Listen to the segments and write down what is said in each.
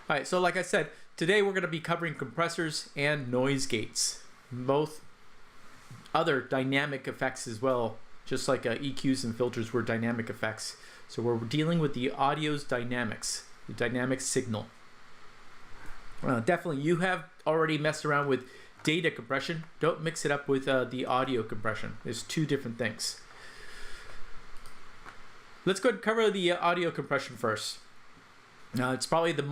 All right, so like I said, today we're going to be covering compressors and noise gates, both other dynamic effects as well, just like EQs and filters were dynamic effects. So we're dealing with the audio's dynamics, the dynamic signal. Definitely, you have already messed around with data compression. Don't mix it up with the audio compression. There's two different things. Let's go ahead and cover the audio compression first. It's probably the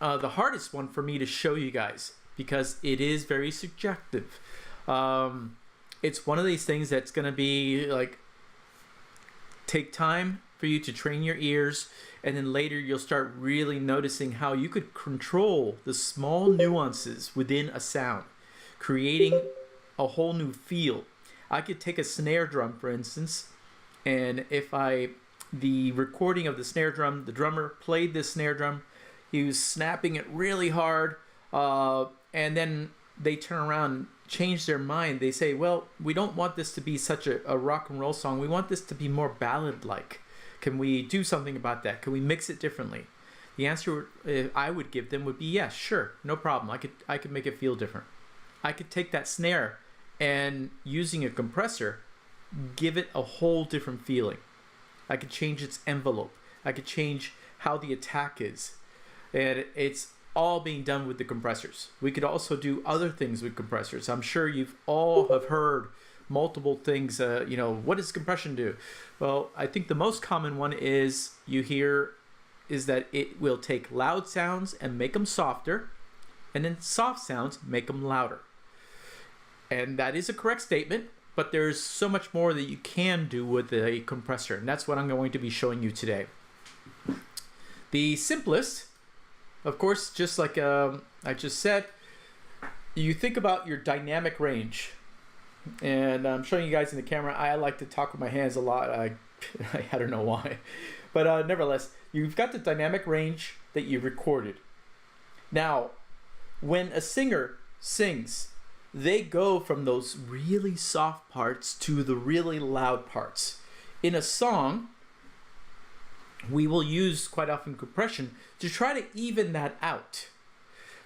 hardest one for me to show you guys because it is very subjective. It's one of these things that's going to be like take time for you to train your ears, and then later you'll start really noticing how you could control the small nuances within a sound, creating a whole new feel. I could take a snare drum, for instance, and if the recording of the snare drum, the drummer played this snare drum, he was snapping it really hard, and then they turn around and change their mind. They say, well, we don't want this to be such a rock and roll song. We want this to be more ballad-like. Can we do something about that? Can we mix it differently? The answer I would give them would be yes, sure, no problem. I could make it feel different. I could take that snare and using a compressor, give it a whole different feeling. I could change its envelope. I could change how the attack is. And it's all being done with the compressors. We could also do other things with compressors. I'm sure you've all have heard multiple things. What does compression do? Well, I think the most common one is that it will take loud sounds and make them softer, and then soft sounds make them louder. And that is a correct statement, but there's so much more that you can do with a compressor, and that's what I'm going to be showing you today. The simplest, of course, just like I just said, you think about your dynamic range. And I'm showing you guys in the camera. I like to talk with my hands a lot. I don't know why. But nevertheless, you've got the dynamic range that you recorded. Now, when a singer sings, they go from those really soft parts to the really loud parts. In a song, we will use quite often compression to try to even that out.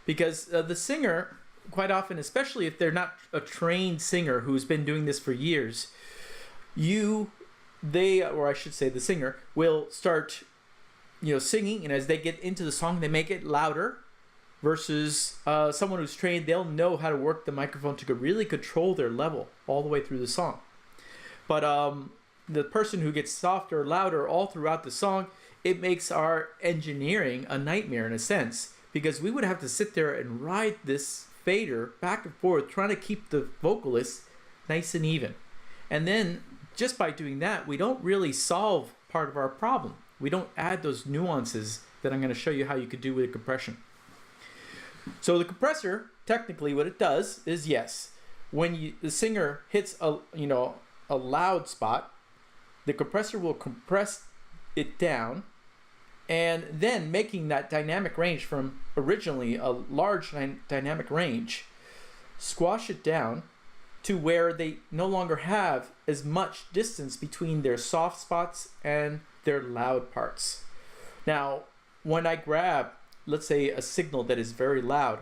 Because the singer, quite often, especially if they're not a trained singer who's been doing this for years, the singer will start, singing, and as they get into the song, they make it louder. Versus someone who's trained, they'll know how to work the microphone to really control their level all the way through the song. But the person who gets softer or louder all throughout the song, it makes our engineering a nightmare in a sense, because we would have to sit there and ride this fader back and forth trying to keep the vocalist nice and even. And then just by doing that, we don't really solve part of our problem. We don't add those nuances that I'm going to show you how you could do with compression. So the compressor, technically what it does is, yes, when the singer hits a loud spot, the compressor will compress it down, and then making that dynamic range from originally a large dynamic range, squash it down to where they no longer have as much distance between their soft spots and their loud parts. Now, when I grab, let's say, a signal that is very loud,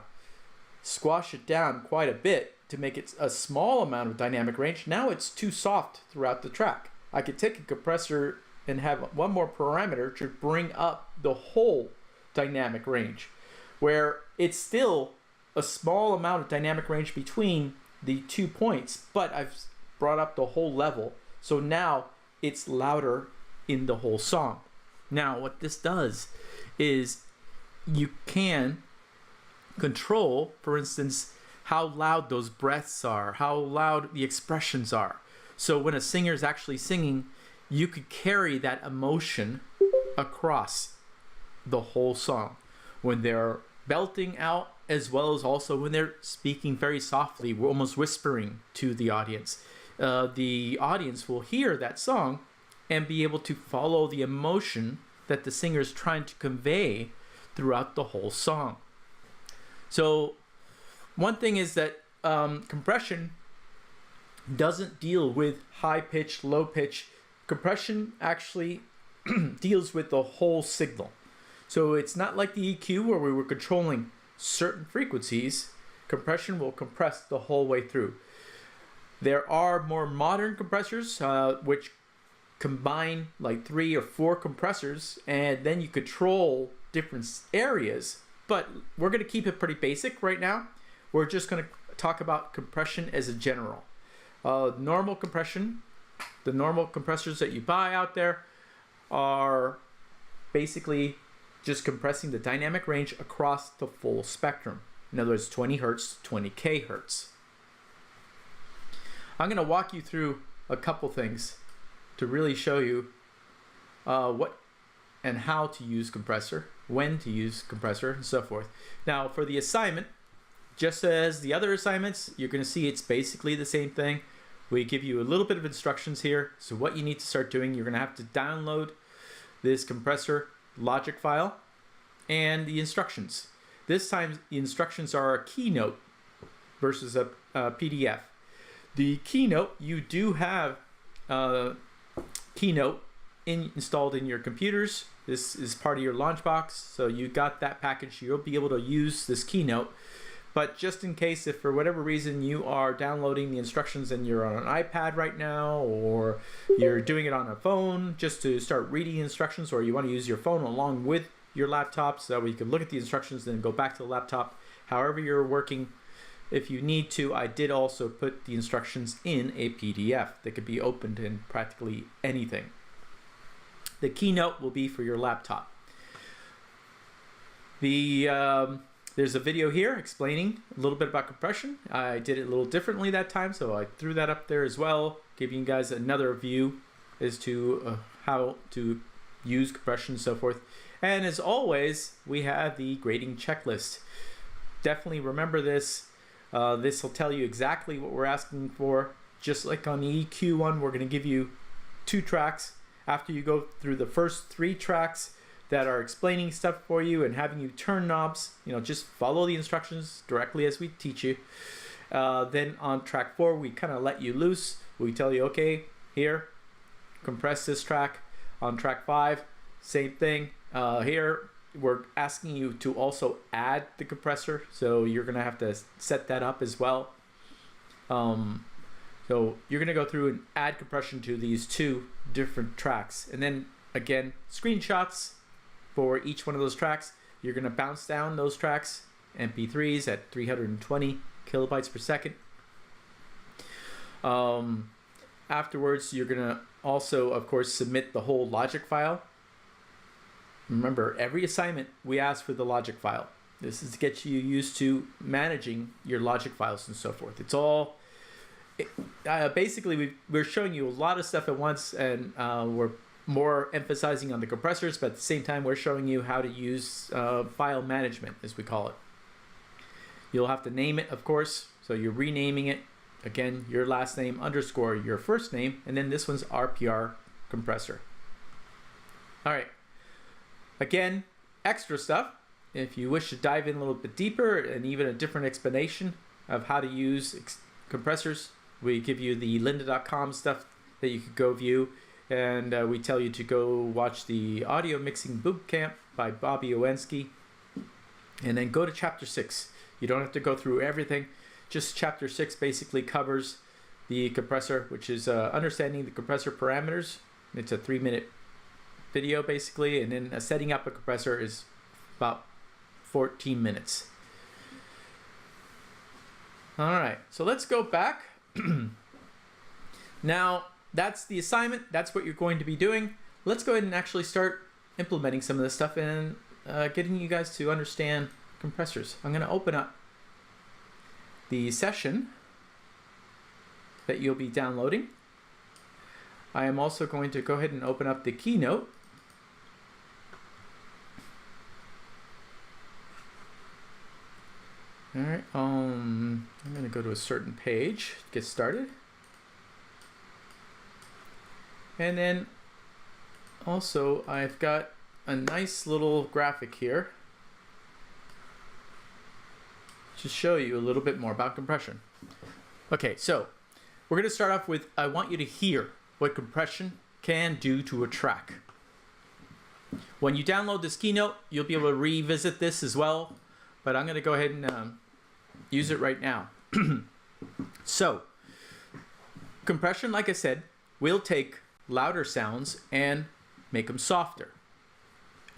squash it down quite a bit to make it a small amount of dynamic range, now it's too soft throughout the track. I could take a compressor and have one more parameter to bring up the whole dynamic range, where it's still a small amount of dynamic range between the 2 points, but I've brought up the whole level, so now it's louder in the whole song. Now what this does is you can control, for instance, how loud those breaths are, how loud the expressions are. So when a singer is actually singing, you could carry that emotion across the whole song when they're belting out, as well as also when they're speaking very softly, we're almost whispering to the audience. The audience will hear that song and be able to follow the emotion that the singer is trying to convey throughout the whole song. So one thing is that compression doesn't deal with high pitch, low pitch. Compression actually deals with the whole signal. So it's not like the EQ where we were controlling certain frequencies. Compression will compress the whole way through. There are more modern compressors which combine like 3 or 4 compressors, and then you control different areas. But we're going to keep it pretty basic right now. We're just going to talk about compression as a general. Normal compression, the normal compressors that you buy out there are basically just compressing the dynamic range across the full spectrum. In other words, 20 hertz, 20 kHz. I'm going to walk you through a couple things to really show you what and how to use compressor, when to use compressor, and so forth. Now, for the assignment, just as the other assignments, you're going to see it's basically the same thing. We give you a little bit of instructions here. So what you need to start doing, you're going to have to download this compressor logic file and the instructions. This time, the instructions are a keynote versus a PDF. The keynote, you do have keynote installed in your computers. This is part of your launch box, so you got that package. You'll be able to use this keynote. But just in case, if for whatever reason you are downloading the instructions and you're on an iPad right now, or you're doing it on a phone just to start reading instructions, or you want to use your phone along with your laptop so that we can look at the instructions and then go back to the laptop, however you're working, if you need to, I did also put the instructions in a PDF that could be opened in practically anything. The keynote will be for your laptop. There's a video here explaining a little bit about compression. I did it a little differently that time, so I threw that up there as well, giving you guys another view as to how to use compression and so forth. And as always, we have the grading checklist. Definitely remember this. This will tell you exactly what we're asking for. Just like on the EQ one, we're going to give you 2 tracks. After you go through the first 3 tracks that are explaining stuff for you and having you turn knobs, just follow the instructions directly as we teach you. Then on track 4, we kind of let you loose. We tell you, okay, here, compress this track. On track 5, same thing. Here, we're asking you to also add the compressor, so you're going to have to set that up as well. So you're going to go through and add compression to these 2 different tracks. And then, again, screenshots for each one of those tracks. You're going to bounce down those tracks, MP3s at 320 kilobytes per second. Afterwards, you're going to also, of course, submit the whole logic file. Remember, every assignment, we ask for the logic file. This is to get you used to managing your logic files and so forth. It's all, basically, we're showing you a lot of stuff at once, and we're more emphasizing on the compressors, but at the same time, we're showing you how to use file management, as we call it. You'll have to name it, of course, so you're renaming it. Again, your last name underscore your first name, and then this one's RPR compressor. All right. Again, extra stuff. If you wish to dive in a little bit deeper and even a different explanation of how to use compressors, we give you the lynda.com stuff that you could go view, and we tell you to go watch the audio mixing boot camp by Bobby Owensky, and then go to chapter 6. You don't have to go through everything. Just chapter 6 basically covers the compressor, which is understanding the compressor parameters. It's a 3-minute video basically, and then setting up a compressor is about 14 minutes. All right, so let's go back. Now, that's the assignment. That's what you're going to be doing. Let's go ahead and actually start implementing some of this stuff and getting you guys to understand compressors. I'm going to open up the session that you'll be downloading. I am also going to go ahead and open up the keynote. All right, I'm going to go to a certain page, get started. And then also I've got a nice little graphic here to show you a little bit more about compression. Okay, so we're going to start off with, I want you to hear what compression can do to a track. When you download this keynote, you'll be able to revisit this as well, but I'm going to go ahead and use it right now. So, compression, like I said, will take louder sounds and make them softer.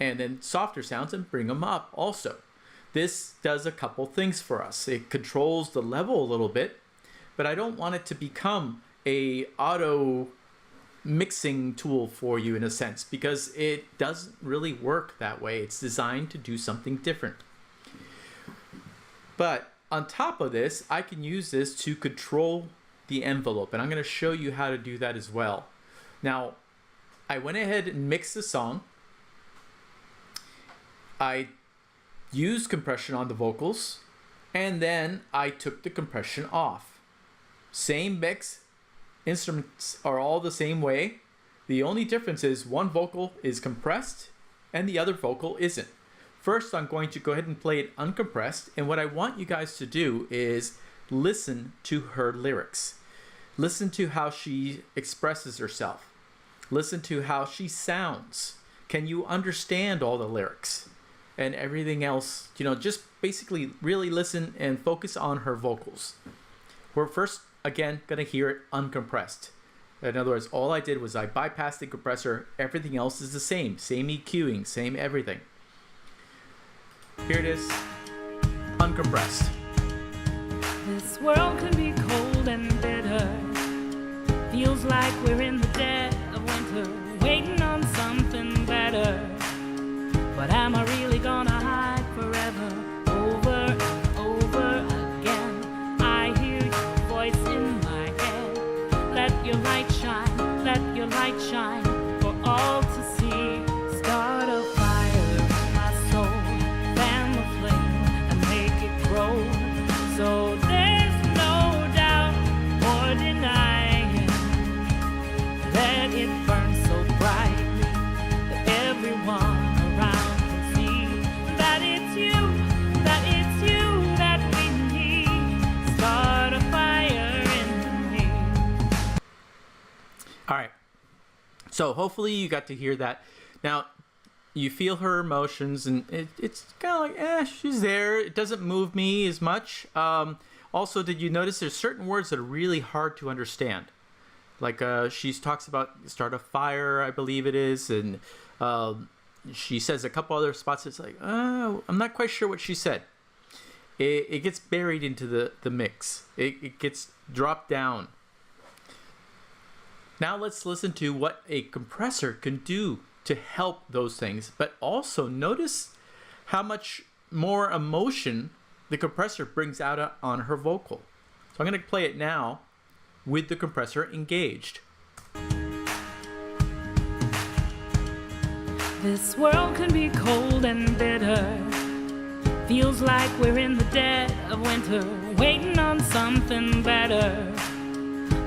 And then softer sounds and bring them up also. This does a couple things for us. It controls the level a little bit, but I don't want it to become a auto mixing tool for you in a sense, because it doesn't really work that way. It's designed to do something different. But on top of this, I can use this to control the envelope, and I'm going to show you how to do that as well. Now, I went ahead and mixed the song. I used compression on the vocals, and then I took the compression off. Same mix, instruments are all the same way. The only difference is one vocal is compressed and the other vocal isn't. First, I'm going to go ahead and play it uncompressed, and what I want you guys to do is listen to her lyrics. Listen to how she expresses herself. Listen to how she sounds. Can you understand all the lyrics? And everything else, just basically really listen and focus on her vocals. We're first, again, going to hear it uncompressed. In other words, all I did was I bypassed the compressor. Everything else is the same. Same EQing, same everything. Here it is, uncompressed. This world can be cold and bitter. Feels like we're in the dead of winter, waiting on something better. But am I really gonna hide forever? Over and over again, I hear your voice in my head. Let your light shine, let your light shine for all to see. Start a fire in my soul, fan the flame and make it grow. So there's no doubt or denying. Let it burn so brightly that everyone All right, so hopefully you got to hear that. Now, you feel her emotions, and it's kind of like, she's there. It doesn't move me as much. Also, did you notice there's certain words that are really hard to understand? Like she talks about start a fire, I believe it is, and she says a couple other spots. It's like, I'm not quite sure what she said. It gets buried into the mix. It gets dropped down. Now let's listen to what a compressor can do to help those things, but also notice how much more emotion the compressor brings out on her vocal. So I'm going to play it now with the compressor engaged. This world can be cold and bitter. Feels like we're in the dead of winter, waiting on something better.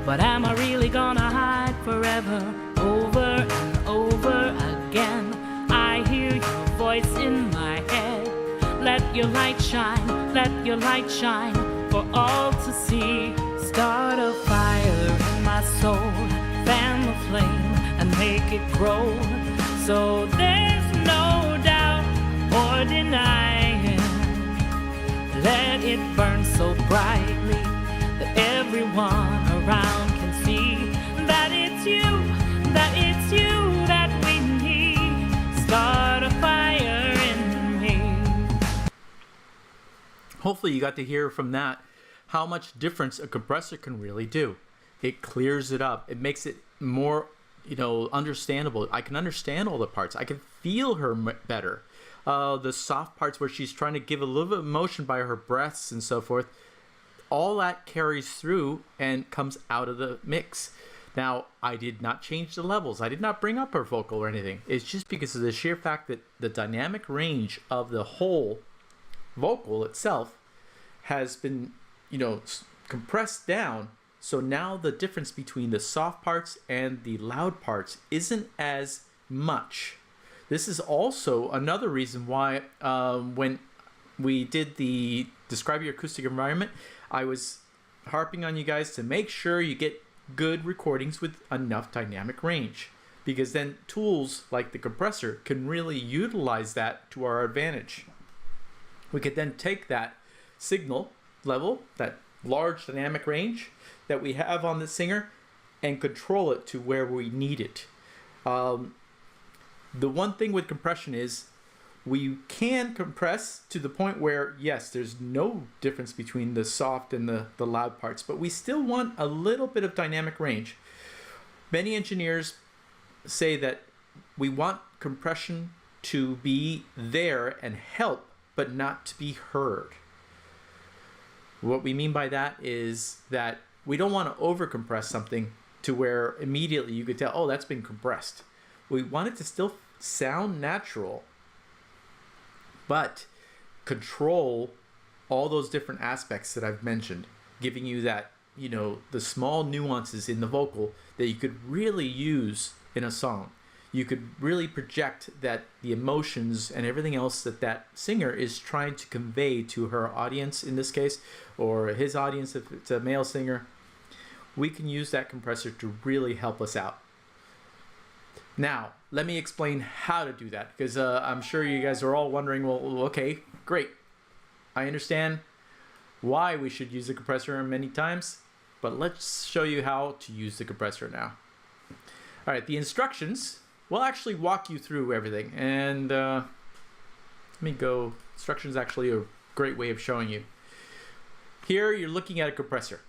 But am I really gonna hide forever? Over and over again, I hear your voice in my head. Let your light shine, let your light shine for all to see. Start a fire in my soul, fan the flame and make it grow. So there's no doubt or denying. Let it burn so brightly that everyone around can see that it's you that we need. Start a fire in me. Hopefully you got to hear from that how much difference a compressor can really do. It clears it up. It makes it more, understandable. I can understand all the parts. I can feel her better. The soft parts where she's trying to give a little bit of emotion by her breaths and so forth, all that carries through and comes out of the mix. Now, I did not change the levels. I did not bring up her vocal or anything. It's just because of the sheer fact that the dynamic range of the whole vocal itself has been, compressed down. So now the difference between the soft parts and the loud parts isn't as much. This is also another reason why when we did the Describe Your Acoustic Environment, I was harping on you guys to make sure you get good recordings with enough dynamic range. because then tools like the compressor can really utilize that to our advantage. We could then take that signal level, that large dynamic range that we have on the Singer, and control it to where we need it. The one thing with compression is we can compress to the point where, yes, there's no difference between the soft and the loud parts, but we still want a little bit of dynamic range. Many engineers say that we want compression to be there and help, but not to be heard. What we mean by that is that we don't want to overcompress something to where immediately you could tell, oh, that's been compressed. We want it to still sound natural, but control all those different aspects that I've mentioned, giving you that, the small nuances in the vocal that you could really use in a song. You could really project that the emotions and everything else that singer is trying to convey to her audience in this case, or his audience if it's a male singer. We can use that compressor to really help us out. Now, let me explain how to do that, because I'm sure you guys are all wondering, well, okay, great. I understand why we should use the compressor many times, but let's show you how to use the compressor now. All right, the instructions will actually walk you through everything. And let me go. Instructions is actually a great way of showing you. Here, you're looking at a compressor.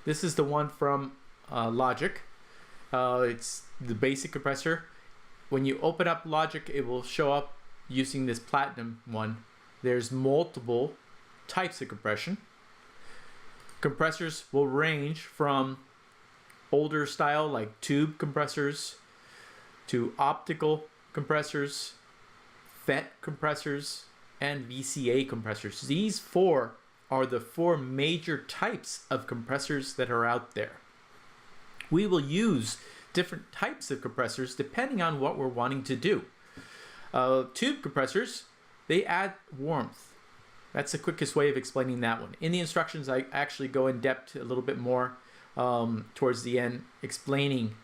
This is the one from Logic. It's the basic compressor. When you open up Logic, it will show up using this platinum one. There's multiple types of compression. Compressors will range from older style like tube compressors to optical compressors, FET compressors, and VCA compressors. These four are the four major types of compressors that are out there. We will use different types of compressors depending on what we're wanting to do. Tube compressors, they add warmth. That's the quickest way of explaining that one. In the instructions, I actually go in depth a little bit more towards the end, explaining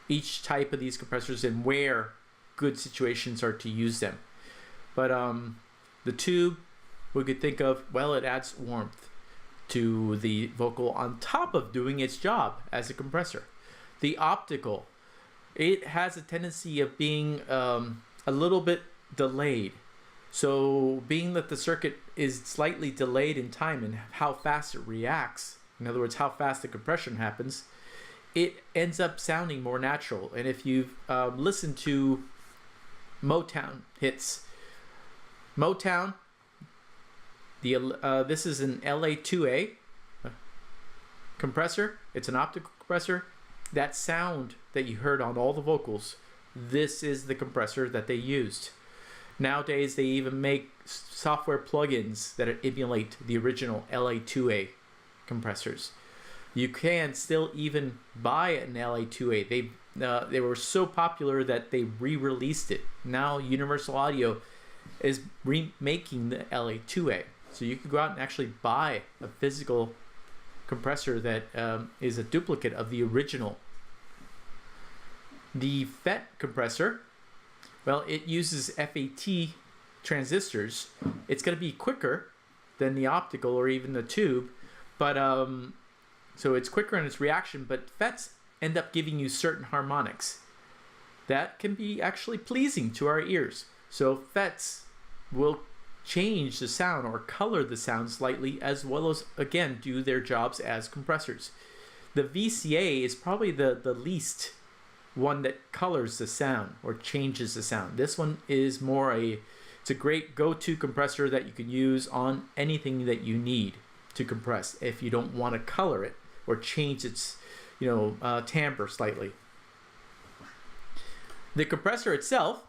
each type of these compressors and where good situations are to use them. But the tube, we could think of, well, it adds warmth to the vocal on top of doing its job as a compressor. The optical, it has a tendency of being a little bit delayed. So being that the circuit is slightly delayed in time and how fast it reacts, in other words, how fast the compression happens, it ends up sounding more natural. And if you've listened to Motown hits, Motown, this is an LA2A compressor. It's an optical compressor. That sound that you heard on all the vocals, this is the compressor that they used. Nowadays, they even make software plugins that emulate the original LA2A compressors. You can still even buy an LA2A. They were so popular that they re-released it. Now Universal Audio is remaking the LA2A. So you can go out and actually buy a physical compressor that is a duplicate of the original. The FET compressor, well, it uses FET transistors. It's going to be quicker than the optical or even the tube, but so it's quicker in its reaction, but FETs end up giving you certain harmonics that can be actually pleasing to our ears. So FETs will change the sound or color the sound slightly, as well as, again, do their jobs as compressors. The VCA is probably the least one that colors the sound or changes the sound. This one is more it's a great go-to compressor that you can use on anything that you need to compress if you don't want to color it or change its timbre slightly. The compressor itself,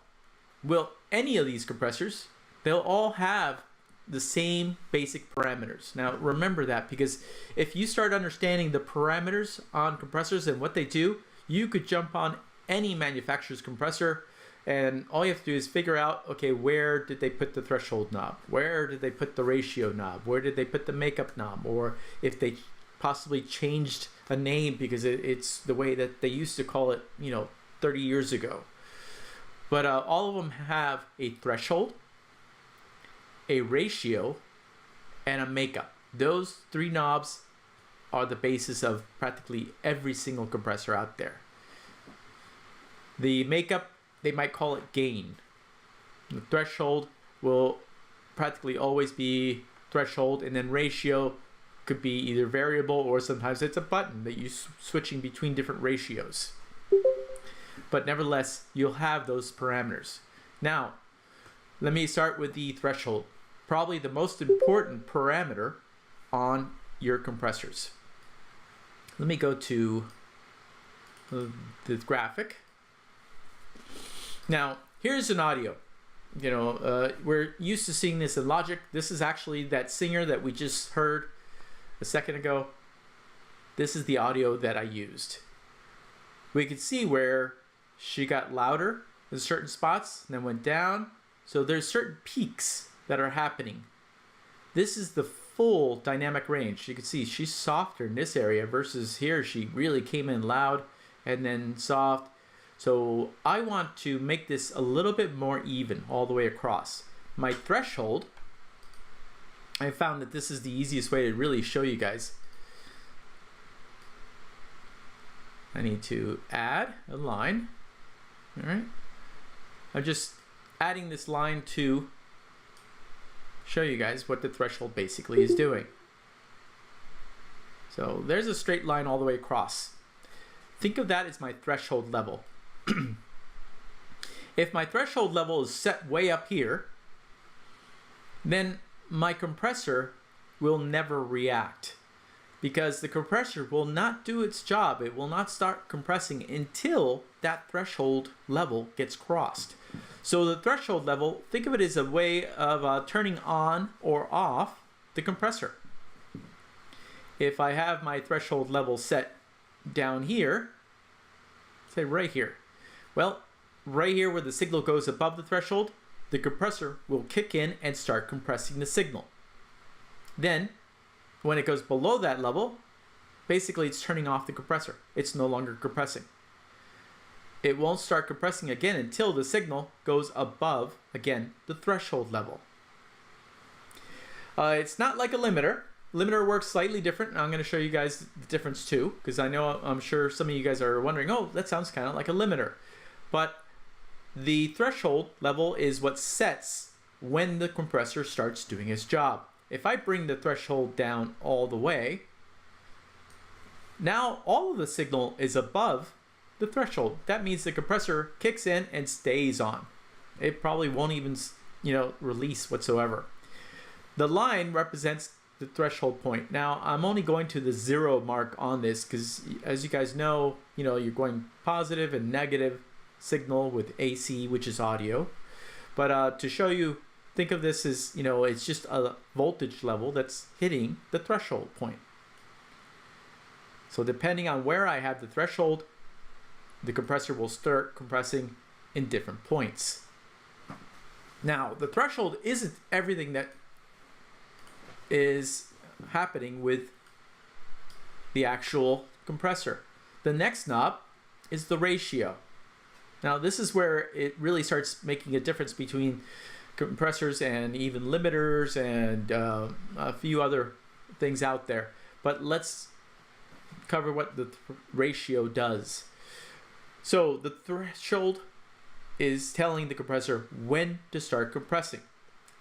any of these compressors, they'll all have the same basic parameters. Now remember that, because if you start understanding the parameters on compressors and what they do, you could jump on any manufacturer's compressor and all you have to do is figure out, okay, where did they put the threshold knob? Where did they put the ratio knob? Where did they put the makeup knob? Or if they possibly changed a name because it's the way that they used to call it, 30 years ago. But all of them have a threshold, a ratio, and a makeup. Those three knobs are the basis of practically every single compressor out there. The makeup, they might call it gain. The threshold will practically always be threshold, and then ratio could be either variable or sometimes it's a button that you're switching between different ratios. But nevertheless, you'll have those parameters. Now, let me start with the threshold. Probably the most important parameter on your compressors. Let me go to the graphic. Now, here's an audio. You know, we're used to seeing this in Logic. This is actually that singer that we just heard a second ago. This is the audio that I used. We could see where she got louder in certain spots and then went down. So there's certain peaks that are happening. This is the full dynamic range. You can see she's softer in this area versus here she really came in loud and then soft. So I want to make this a little bit more even all the way across. My threshold, I found that this is the easiest way to really show you guys. I need to add a line. All right. I'm just adding this line to show you guys what the threshold basically is doing. So there's a straight line all the way across. Think of that as my threshold level. If my threshold level is set way up here, then my compressor will never react, because the compressor will not do its job. It will not start compressing until that threshold level gets crossed. So the threshold level, think of it as a way of turning on or off the compressor. If I have my threshold level set down here, say right here, well, right here where the signal goes above the threshold, the compressor will kick in and start compressing the signal. Then, when it goes below that level, basically it's turning off the compressor. It's no longer compressing. It won't start compressing again until the signal goes above, again, the threshold level. It's not like a limiter. Limiter works slightly different, and I'm going to show you guys the difference too, because I'm sure some of you guys are wondering, oh, that sounds kind of like a limiter. But the threshold level is what sets when the compressor starts doing its job. If I bring the threshold down all the way, now all of the signal is above the threshold. That means the compressor kicks in and stays on. It probably won't even, release whatsoever. The line represents the threshold point. Now, I'm only going to the 0 mark on this because, as you guys know, you're going positive and negative signal with AC, which is audio. But to show you, think of this as, it's just a voltage level that's hitting the threshold point. So depending on where I have the threshold, the compressor will start compressing in different points. Now, the threshold isn't everything that is happening with the actual compressor. The next knob is the ratio. Now, this is where it really starts making a difference between compressors and even limiters and a few other things out there. But let's cover what the ratio does. So the threshold is telling the compressor when to start compressing.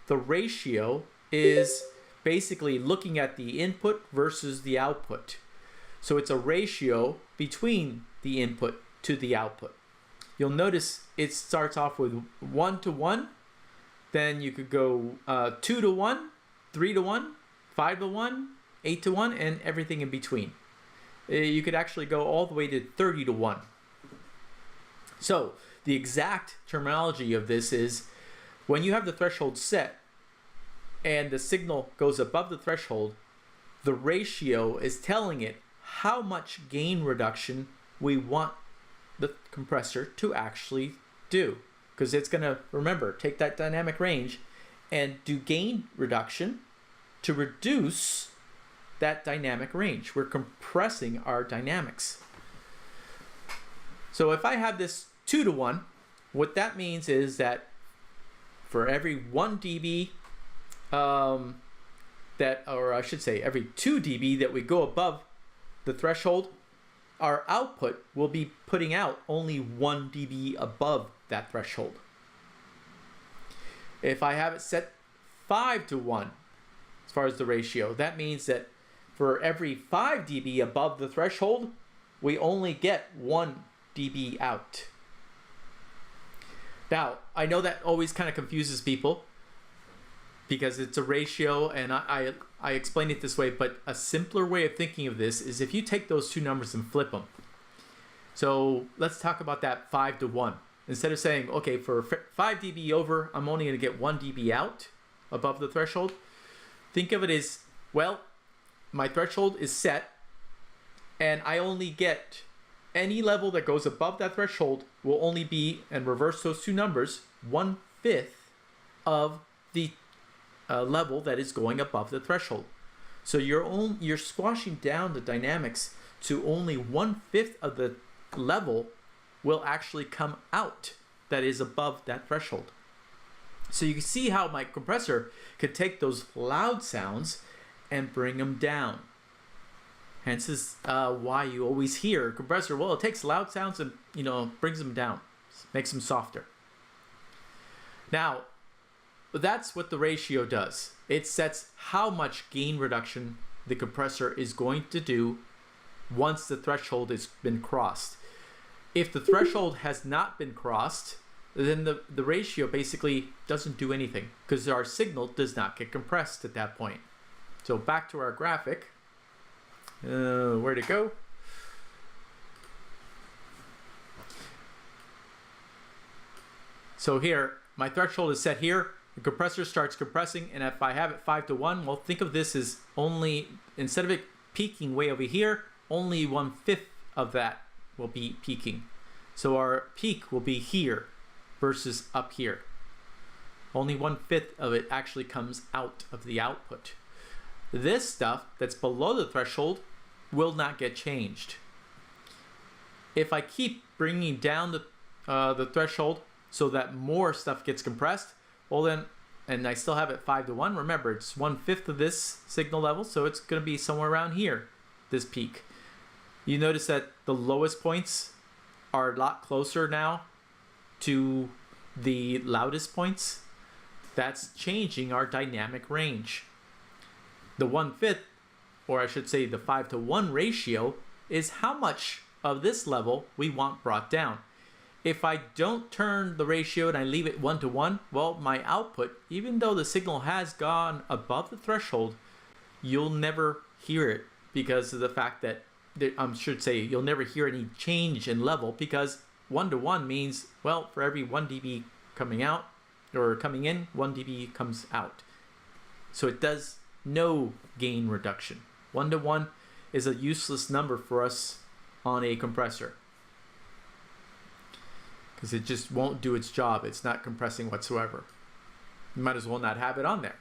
The ratio is basically looking at the input versus the output. So it's a ratio between the input to the output. You'll notice it starts off with 1 to 1. Then you could go 2 to 1, 3 to 1, 5 to 1, 8 to 1, and everything in between. You could actually go all the way to 30 to 1. So the exact terminology of this is when you have the threshold set and the signal goes above the threshold, the ratio is telling it how much gain reduction we want the compressor to actually do. Because it's going to, remember, take that dynamic range and do gain reduction to reduce that dynamic range. We're compressing our dynamics. So if I have this 2 to 1, what that means is that for every 1 dB or I should say every 2 dB that we go above the threshold, our output will be putting out only 1 dB above that threshold. If I have it set 5 to 1 as far as the ratio, that means that for every 5 dB above the threshold, we only get 1 dB out. Now, I know that always kind of confuses people because it's a ratio, and I explain it this way, but a simpler way of thinking of this is if you take those two numbers and flip them. So let's talk about that 5 to 1. Instead of saying, okay, for 5 dB over, I'm only going to get 1 dB out above the threshold. Think of it as, well, my threshold is set, and I only get any level that goes above that threshold will only be, and reverse those two numbers, 1/5 of the level that is going above the threshold. So you're squashing down the dynamics to only 1/5 of the level will actually come out that is above that threshold. So you can see how my compressor could take those loud sounds and bring them down. Hence is why you always hear a compressor, well, it takes loud sounds and, brings them down, makes them softer. Now, that's what the ratio does. It sets how much gain reduction the compressor is going to do once the threshold has been crossed. If the threshold has not been crossed, then the ratio basically doesn't do anything because our signal does not get compressed at that point. So back to our graphic. Where'd it go? So here, my threshold is set here. The compressor starts compressing, and if I have it 5 to 1, well, think of this as only, instead of it peaking way over here, only 1/5 of that will be peaking. So our peak will be here versus up here. Only 1/5 of it actually comes out of the output. This stuff that's below the threshold will not get changed. If I keep bringing down the threshold so that more stuff gets compressed, well then, and I still have it 5 to 1, remember it's 1/5 of this signal level, so it's going to be somewhere around here, this peak. You notice that the lowest points are a lot closer now to the loudest points. That's changing our dynamic range. The 1/5, or I should say the 5 to 1 ratio, is how much of this level we want brought down. If I don't turn the ratio and I leave it 1 to 1, well, my output, even though the signal has gone above the threshold, you'll never hear it because of the fact that, I should say, you'll never hear any change in level because 1 to 1 means, well, for every 1 dB coming out or coming in, 1 dB comes out. So it does no gain reduction. 1 to 1 is a useless number for us on a compressor because it just won't do its job. It's not compressing whatsoever. You might as well not have it on there.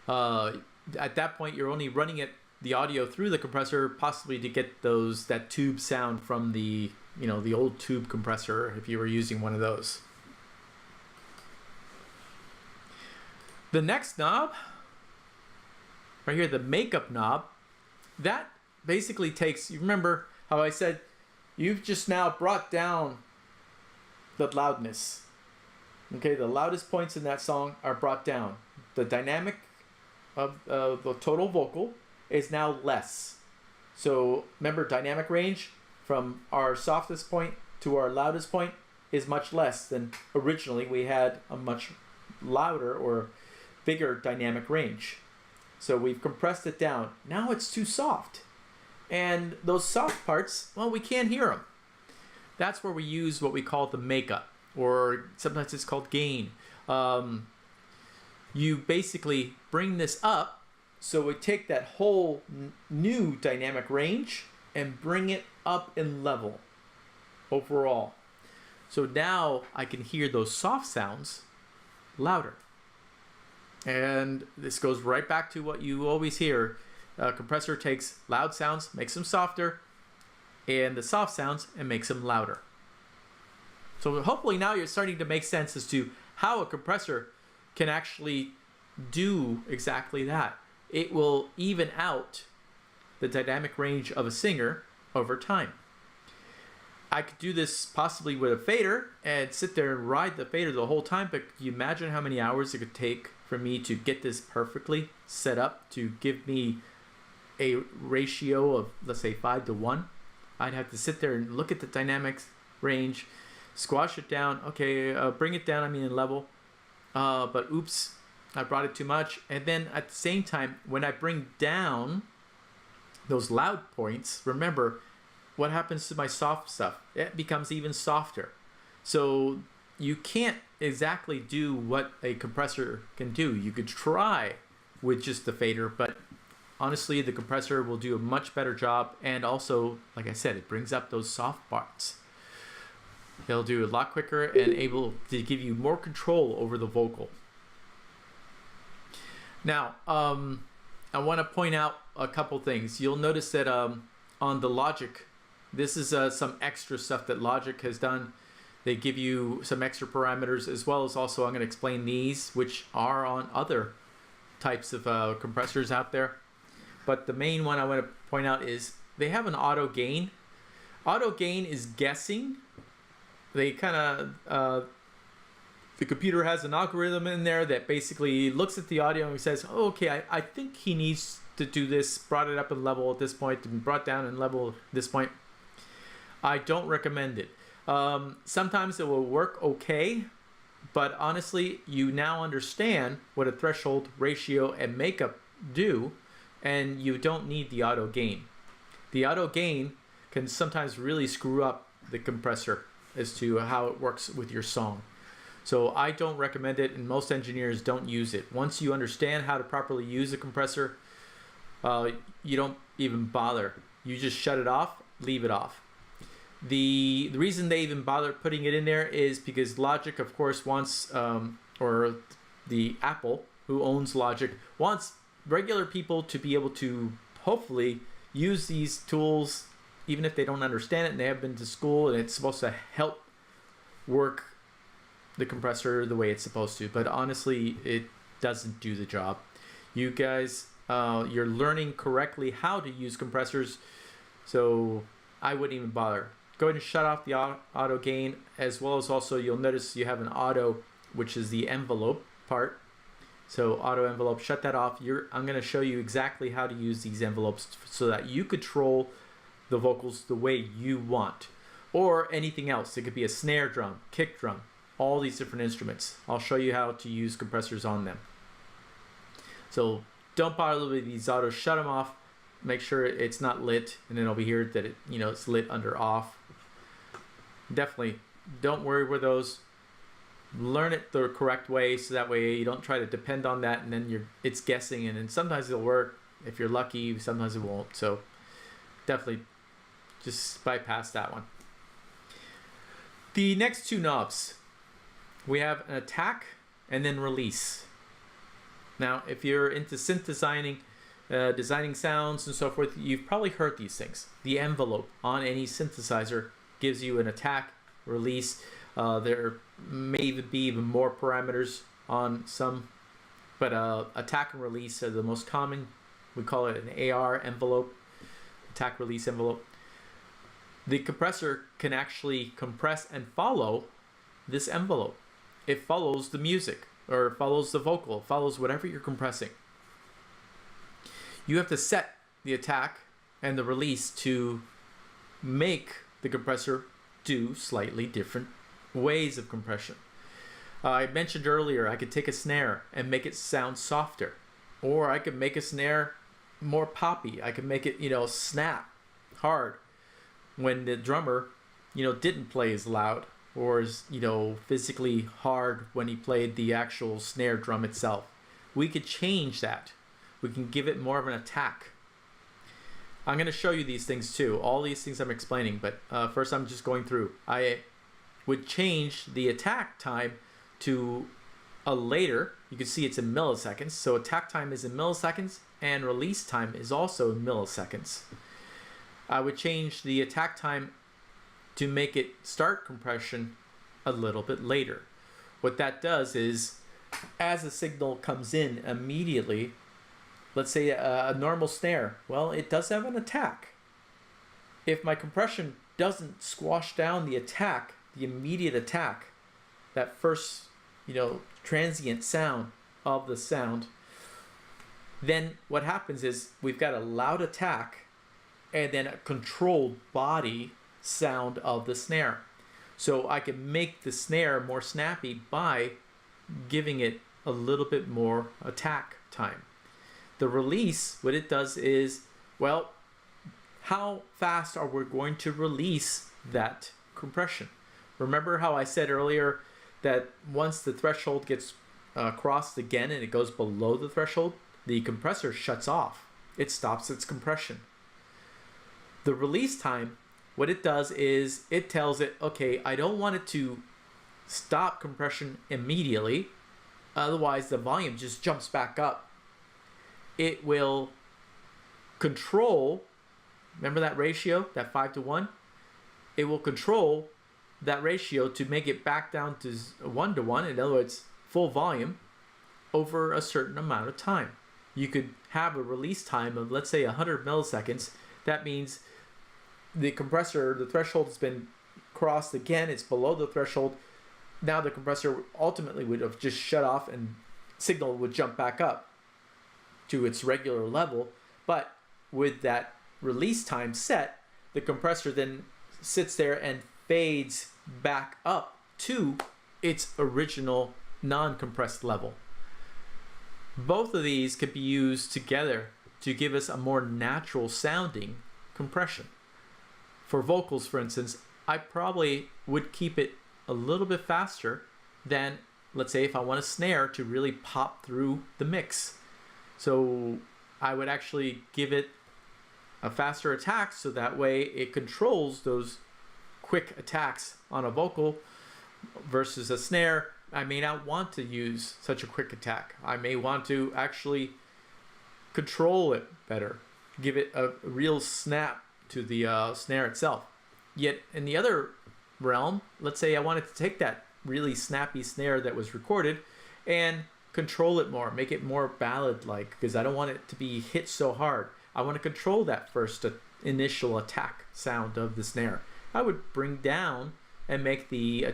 At that point, you're only running the audio through the compressor, possibly to get that tube sound from the old tube compressor if you were using one of those. The next knob, right here, the makeup knob, that basically takes, you remember how I said you've just now brought down the loudness. Okay, the loudest points in that song are brought down. The dynamic of the total vocal is now less. So remember, dynamic range from our softest point to our loudest point is much less than originally. We had a much louder or bigger dynamic range. So we've compressed it down. Now it's too soft. And those soft parts, well, we can't hear them. That's where we use what we call the makeup, or sometimes it's called gain. You basically bring this up, so we take that whole new dynamic range and bring it up in level overall. So now I can hear those soft sounds louder. And this goes right back to what you always hear. A compressor takes loud sounds, makes them softer, and the soft sounds and makes them louder. So hopefully now you're starting to make sense as to how a compressor can actually do exactly that. It will even out the dynamic range of a singer over time. I could do this possibly with a fader and sit there and ride the fader the whole time, but can you imagine how many hours it could take for me to get this perfectly set up to give me a ratio of, let's say, 5:1? I'd have to sit there and look at the dynamics range, squash it down, okay, bring it down, in level, but oops, I brought it too much. And then at the same time, when I bring down those loud points, remember, what happens to my soft stuff? It becomes even softer. So you can't exactly do what a compressor can do. You could try with just the fader, but honestly, the compressor will do a much better job. And also, like I said, it brings up those soft parts. It'll do a lot quicker and able to give you more control over the vocal. Now, I want to point out a couple things. You'll notice that on the Logic, this is some extra stuff that Logic has done. They give you some extra parameters, as well as also I'm going to explain these, which are on other types of compressors out there. But the main one I want to point out is they have an auto gain. Auto gain is guessing. They kind of, the computer has an algorithm in there that basically looks at the audio and says, oh, okay, I think he needs to do this, brought it up in level at this point, and brought down in level at this point. I don't recommend it. Sometimes it will work okay, but honestly, you now understand what a threshold, ratio, and makeup do, and you don't need the auto gain. The auto gain can sometimes really screw up the compressor as to how it works with your song. So I don't recommend it, and most engineers don't use it. Once you understand how to properly use a compressor, you don't even bother. You just shut it off, leave it off. The reason they even bother putting it in there is because Logic, of course, wants, or the Apple, who owns Logic, wants regular people to be able to hopefully use these tools, even if they don't understand it and they have been to school, and it's supposed to help work the compressor the way it's supposed to. But honestly, it doesn't do the job. You guys, you're learning correctly how to use compressors, so I wouldn't even bother. Go ahead and shut off the auto gain, as well as also you'll notice you have an auto, which is the envelope part. So auto envelope, shut that off. I'm going to show you exactly how to use these envelopes so that you control the vocals the way you want, or anything else. It could be a snare drum, kick drum, all these different instruments. I'll show you how to use compressors on them. So don't bother with these autos, shut them off. Make sure it's not lit, and then over here that it's lit under off. Definitely don't worry with those. Learn it the correct way, so that way you don't try to depend on that, and then it's guessing, and then sometimes it'll work if you're lucky, sometimes it won't. So definitely just bypass that one. The next two knobs, we have an attack and then release. Now, if you're into synthesizing, designing sounds and so forth, you've probably heard these things. The envelope on any synthesizer gives you an attack, release. There may even be even more parameters on some, but attack and release are the most common. We call it an AR envelope, attack release envelope. The compressor can actually compress and follow this envelope. It follows the music, or it follows the vocal, it follows whatever you're compressing. You have to set the attack and the release to make the compressor do slightly different ways of compression. I mentioned earlier I could take a snare and make it sound softer, or I could make a snare more poppy. I could make it, snap hard when the drummer, didn't play as loud, or as, physically hard when he played the actual snare drum itself. We could change that. We can give it more of an attack. I'm going to show you these things too. All these things I'm explaining, but first I'm just going through. I would change the attack time to a later. You can see it's in milliseconds. So attack time is in milliseconds, and release time is also in milliseconds. I would change the attack time to make it start compression a little bit later. What that does is, as the signal comes in immediately, let's say a normal snare, well, it does have an attack. If my compression doesn't squash down the attack, the immediate attack, that first, transient sound of the sound, then what happens is we've got a loud attack and then a controlled body sound of the snare. So I can make the snare more snappy by giving it a little bit more attack time. The release, what it does is, well, how fast are we going to release that compression? Remember how I said earlier that once the threshold gets crossed again and it goes below the threshold, the compressor shuts off. It stops its compression. The release time, what it does is it tells it, okay, I don't want it to stop compression immediately, otherwise the volume just jumps back up. It will control, remember that ratio, that 5:1? It will control that ratio to make it back down to 1:1, in other words, full volume, over a certain amount of time. You could have a release time of, let's say, 100 milliseconds. That means the compressor, the threshold has been crossed again, it's below the threshold. Now the compressor ultimately would have just shut off and signal would jump back up to its regular level. But with that release time set, the compressor then sits there and fades back up to its original non-compressed level. Both of these could be used together to give us a more natural sounding compression. For vocals, for instance, I probably would keep it a little bit faster than, let's say, if I want a snare to really pop through the mix. So I would actually give it a faster attack so that way it controls those quick attacks on a vocal versus a snare. I may not want to use such a quick attack. I may want to actually control it better, give it a real snap to the snare itself. Yet in the other realm, let's say I wanted to take that really snappy snare that was recorded and control it more, make it more ballad-like, because I don't want it to be hit so hard. I want to control that first initial attack sound of the snare. I would bring down and make the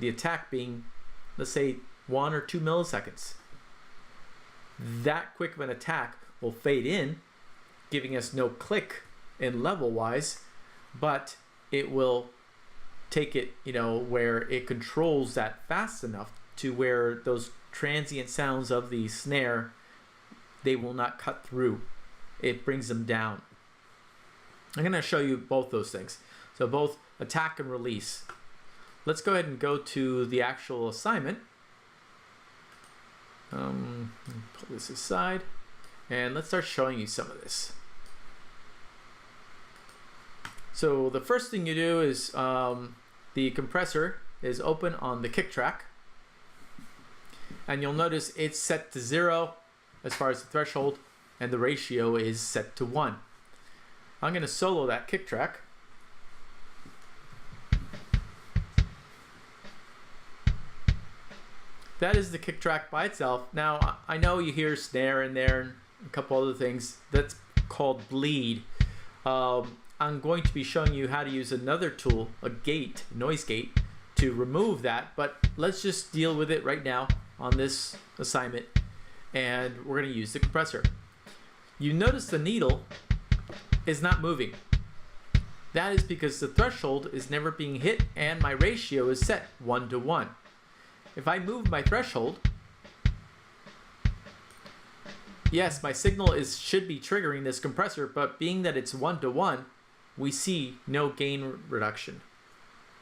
the attack being, let's say, 1 or 2 milliseconds. That quick of an attack will fade in, giving us no click in level wise, but it will take it, where it controls that fast enough to where those transient sounds of the snare, they will not cut through. It brings them down. I'm going to show you both those things. So both attack and release. Let's go ahead and go to the actual assignment. Pull this aside and let's start showing you some of this. So the first thing you do is the compressor is open on the kick track, and you'll notice it's set to 0 as far as the threshold, and the ratio is set to 1. I'm going to solo that kick track. That is the kick track by itself. Now, I know you hear snare in there and a couple other things. That's called bleed. I'm going to be showing you how to use another tool, a gate, noise gate, to remove that. But let's just deal with it right now on this assignment. And we're going to use the compressor. You notice the needle is not moving. That is because the threshold is never being hit and my ratio is set 1:1. If I move my threshold, yes, my signal should be triggering this compressor, but being that it's 1:1, we see no gain reduction.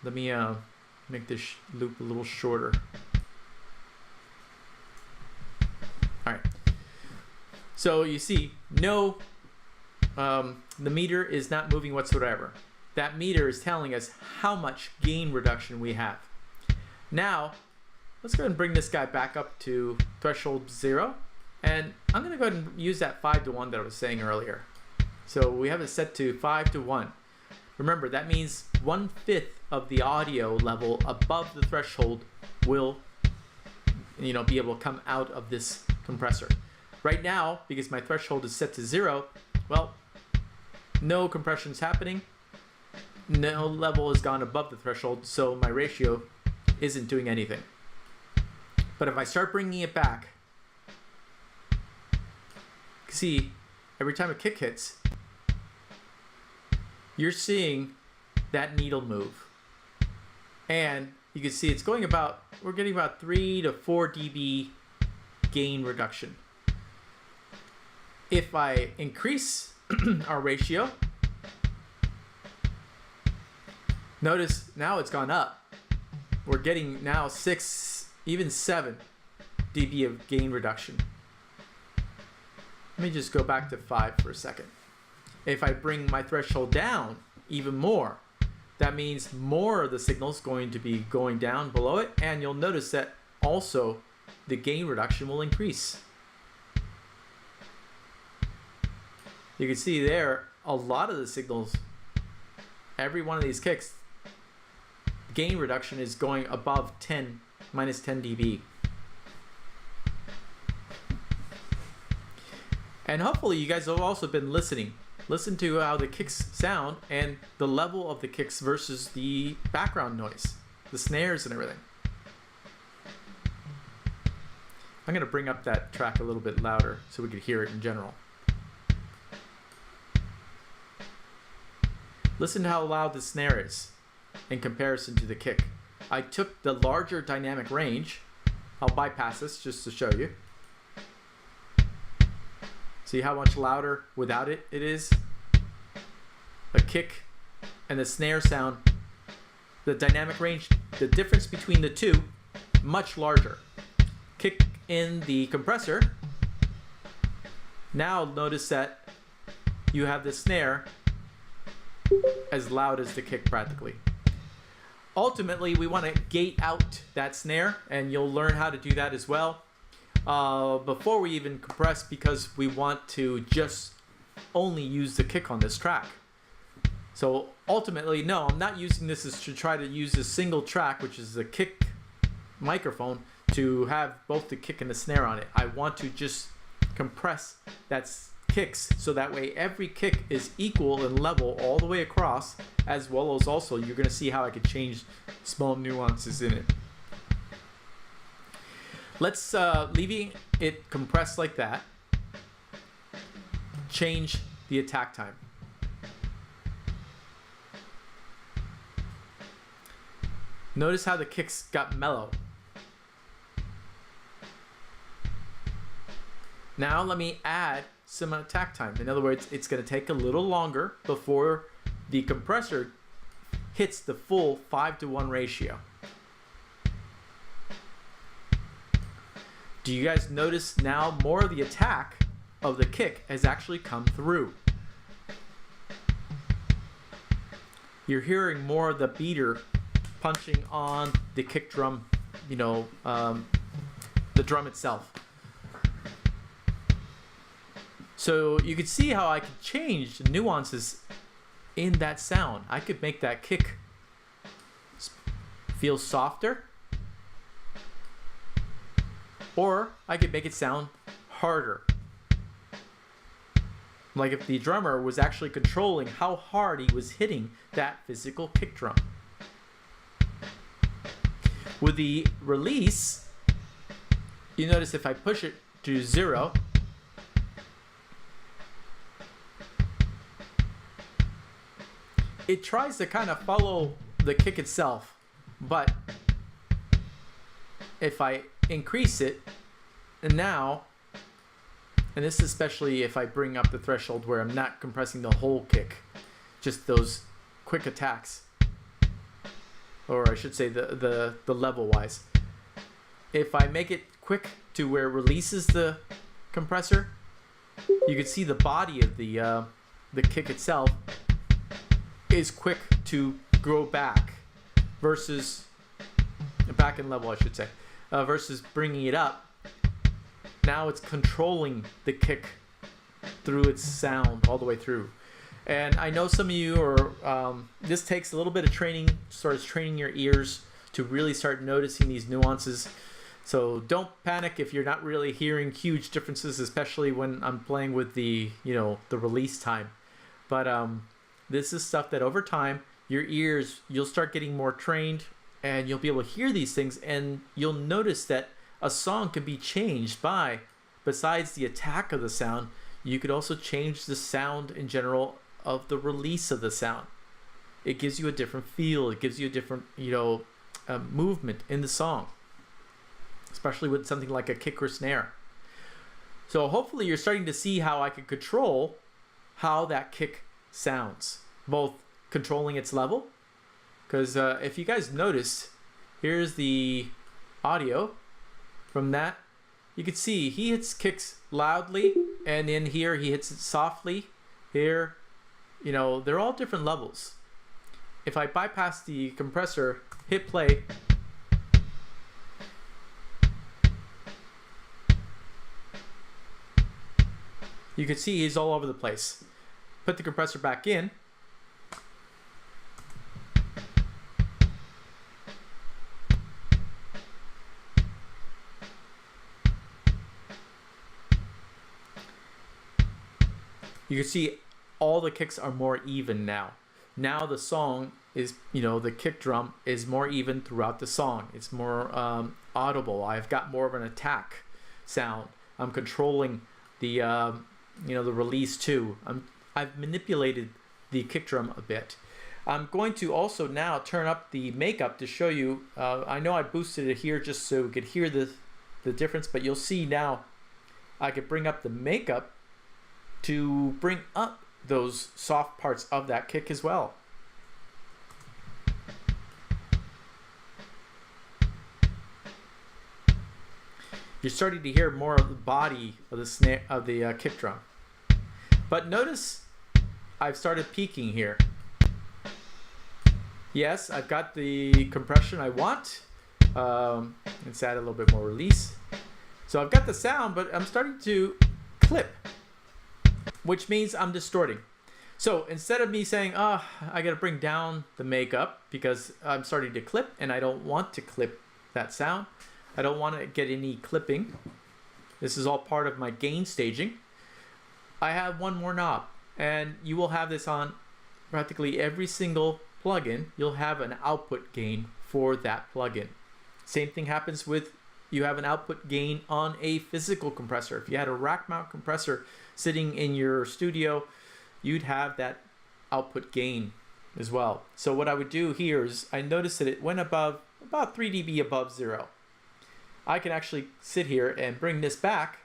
Let me make this loop a little shorter. All right. So you see, no, the meter is not moving whatsoever. That meter is telling us how much gain reduction we have. Now, let's go ahead and bring this guy back up to threshold 0. And I'm going to go ahead and use that 5:1 that I was saying earlier. So we have it set to 5:1. Remember, that means 1/5 of the audio level above the threshold will, be able to come out of this compressor. Right now, because my threshold is set to 0, well, no compression's happening. No level has gone above the threshold, so my ratio isn't doing anything. But if I start bringing it back, see, every time a kick hits, you're seeing that needle move. And you can see it's going about, we're getting about 3 to 4 dB gain reduction. If I increase our ratio, notice now it's gone up. We're getting now 6, even 7 dB of gain reduction. Let me just go back to 5 for a second. If I bring my threshold down even more, that means more of the signal is going to be going down below it, and you'll notice that also the gain reduction will increase. You can see there a lot of the signals, every one of these kicks, gain reduction is going above 10, minus 10 dB. And hopefully you guys have also been listening. Listen to how the kicks sound and the level of the kicks versus the background noise, the snares and everything. I'm going to bring up that track a little bit louder so we could hear it in general. Listen to how loud the snare is in comparison to the kick. I took the larger dynamic range. I'll bypass this just to show you. See how much louder without it is? A kick and the snare sound, the dynamic range, the difference between the two, much larger. Kick in the compressor. Now notice that you have the snare as loud as the kick practically. Ultimately, we want to gate out that snare, and you'll learn how to do that as well. Before we even compress, because we want to just only use the kick on this track. So ultimately, no, I'm not using this as to try to use a single track, which is the kick microphone, to have both the kick and the snare on it. I want to just compress that kicks so that way every kick is equal and level all the way across, as well as also you're going to see how I could change small nuances in it. Let's, leaving it compressed like that, change the attack time. Notice how the kicks got mellow. Now let me add some attack time. In other words, it's going to take a little longer before the compressor hits the full 5-to-1 ratio. Do you guys notice now more of the attack of the kick has actually come through? You're hearing more of the beater punching on the kick drum, the drum itself. So you can see how I could change the nuances in that sound. I could make that kick feel softer, or I could make it sound harder. Like if the drummer was actually controlling how hard he was hitting that physical kick drum. With the release, you notice if I push it to 0, it tries to kind of follow the kick itself, but if I increase it, and now, and this is especially if I bring up the threshold where I'm not compressing the whole kick, just those quick attacks, or I should say the level wise. If I make it quick to where it releases the compressor, you can see the body of the kick itself is quick to go back versus back in level, I should say, versus bringing it up. Now it's controlling the kick through its sound all the way through. And I know some of you are, this takes a little bit of training, starts training your ears to really start noticing these nuances. So don't panic if you're not really hearing huge differences, especially when I'm playing with the, the release time. But this is stuff that over time, your ears, you'll start getting more trained and you'll be able to hear these things, and you'll notice that a song can be changed by, besides the attack of the sound, you could also change the sound in general of the release of the sound. It gives you a different feel. It gives you a different, movement in the song, especially with something like a kick or snare. So hopefully you're starting to see how I can control how that kick sounds, both controlling its level, because if you guys notice, here's the audio from that. You can see he hits kicks loudly, and in here he hits it softly. Here, they're all different levels. If I bypass the compressor, hit play, you can see he's all over the place. Put the compressor back in. You can see all the kicks are more even now. Now the song is, the kick drum is more even throughout the song. It's more audible. I've got more of an attack sound. I'm controlling the, the release too. I've manipulated the kick drum a bit. I'm going to also now turn up the makeup to show you. I know I boosted it here just so we could hear the difference, but you'll see now I could bring up the makeup to bring up those soft parts of that kick as well. You're starting to hear more of the body of the snare of the kick drum. But notice I've started peaking here. Yes, I've got the compression I want. Let's add a little bit more release. So I've got the sound, but I'm starting to clip, which means I'm distorting. So instead of me saying, I gotta bring down the makeup because I'm starting to clip and I don't want to clip that sound. I don't want to get any clipping. This is all part of my gain staging. I have one more knob, and you will have this on practically every single plugin. You'll have an output gain for that plugin. Same thing happens with, you have an output gain on a physical compressor. If you had a rack mount compressor sitting in your studio, you'd have that output gain as well. So what I would do here is I noticed that it went above about 3 dB above zero. I can actually sit here and bring this back,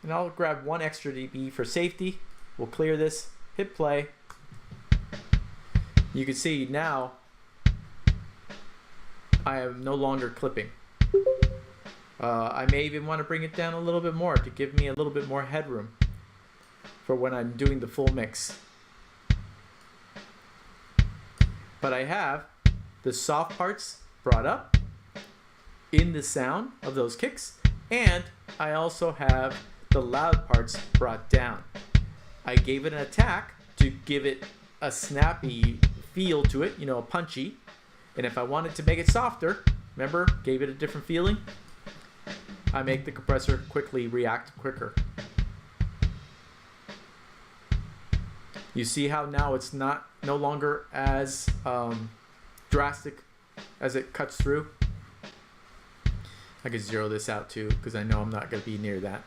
and I'll grab 1 extra dB for safety. We'll clear this, hit play. You can see now I am no longer clipping. I may even want to bring it down a little bit more to give me a little bit more headroom for when I'm doing the full mix. But I have the soft parts brought up in the sound of those kicks, and I also have the loud parts brought down. I gave it an attack to give it a snappy feel to it, punchy. And if I wanted to make it softer, remember, gave it a different feeling, I make the compressor quickly react quicker. You see how now it's no longer as drastic as it cuts through? I could zero this out too, because I know I'm not going to be near that.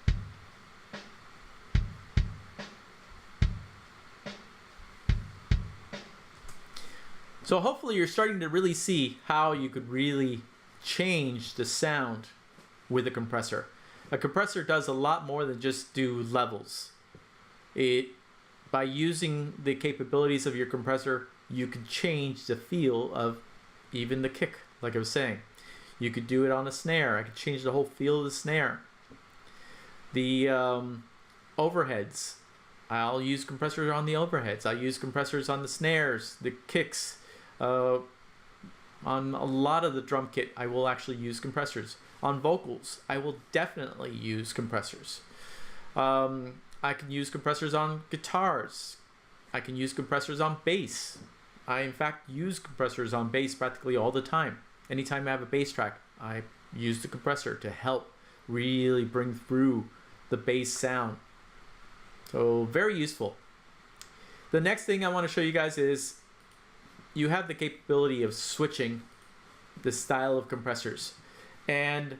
So hopefully you're starting to really see how you could really change the sound with a compressor. A compressor does a lot more than just do levels. By using the capabilities of your compressor, you can change the feel of even the kick, like I was saying. You could do it on a snare. I could change the whole feel of the snare. The overheads. I'll use compressors on the overheads. I use compressors on the snares, the kicks. On a lot of the drum kit, I will actually use compressors. On vocals, I will definitely use compressors. I can use compressors on guitars. I can use compressors on bass. I in fact use compressors on bass practically all the time. Anytime I have a bass track, I use the compressor to help really bring through the bass sound. So very useful. The next thing I want to show you guys is you have the capability of switching the style of compressors. And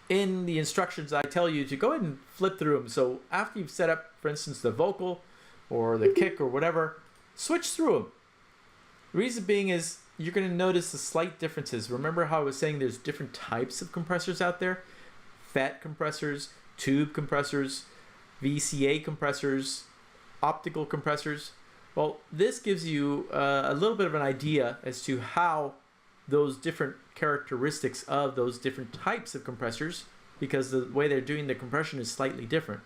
in the instructions, I tell you to go ahead and flip through them. So after you've set up, for instance, the vocal or the kick or whatever, switch through them. The reason being is you're going to notice the slight differences. Remember how I was saying there's different types of compressors out there? FET compressors, tube compressors, VCA compressors, optical compressors. Well, this gives you a little bit of an idea as to how those different characteristics of those different types of compressors, because the way they're doing the compression is slightly different.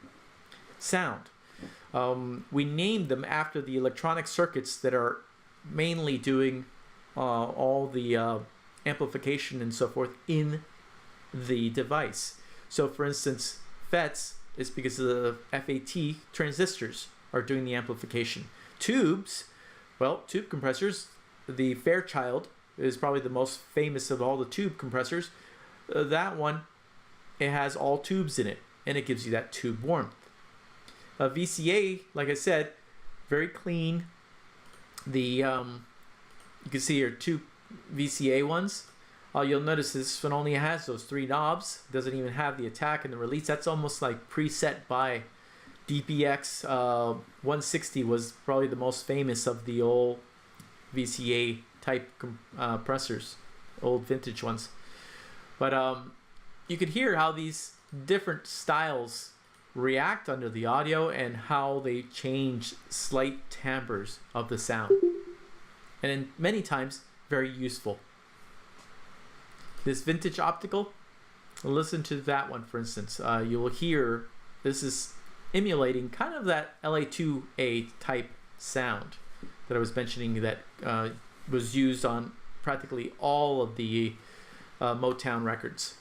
Sound. We named them after the electronic circuits that are mainly doing all the amplification and so forth in the device. So for instance, FETs is because of the FAT transistors are doing the amplification. Tubes, well, tube compressors, the Fairchild is probably the most famous of all the tube compressors. That one, it has all tubes in it, and it gives you that tube warmth. VCA, like I said, very clean. The you can see here two VCA ones. You'll notice this one only has those three knobs. Doesn't even have the attack and the release. That's almost like preset by DPX. 160 was probably the most famous of the old VCA type compressors, old vintage ones. But you could hear how these different styles react under the audio and how they change slight timbres of the sound. And then many times, very useful. This vintage optical, listen to that one for instance. You will hear this is emulating kind of that LA2A type sound that I was mentioning that was used on practically all of the Motown records.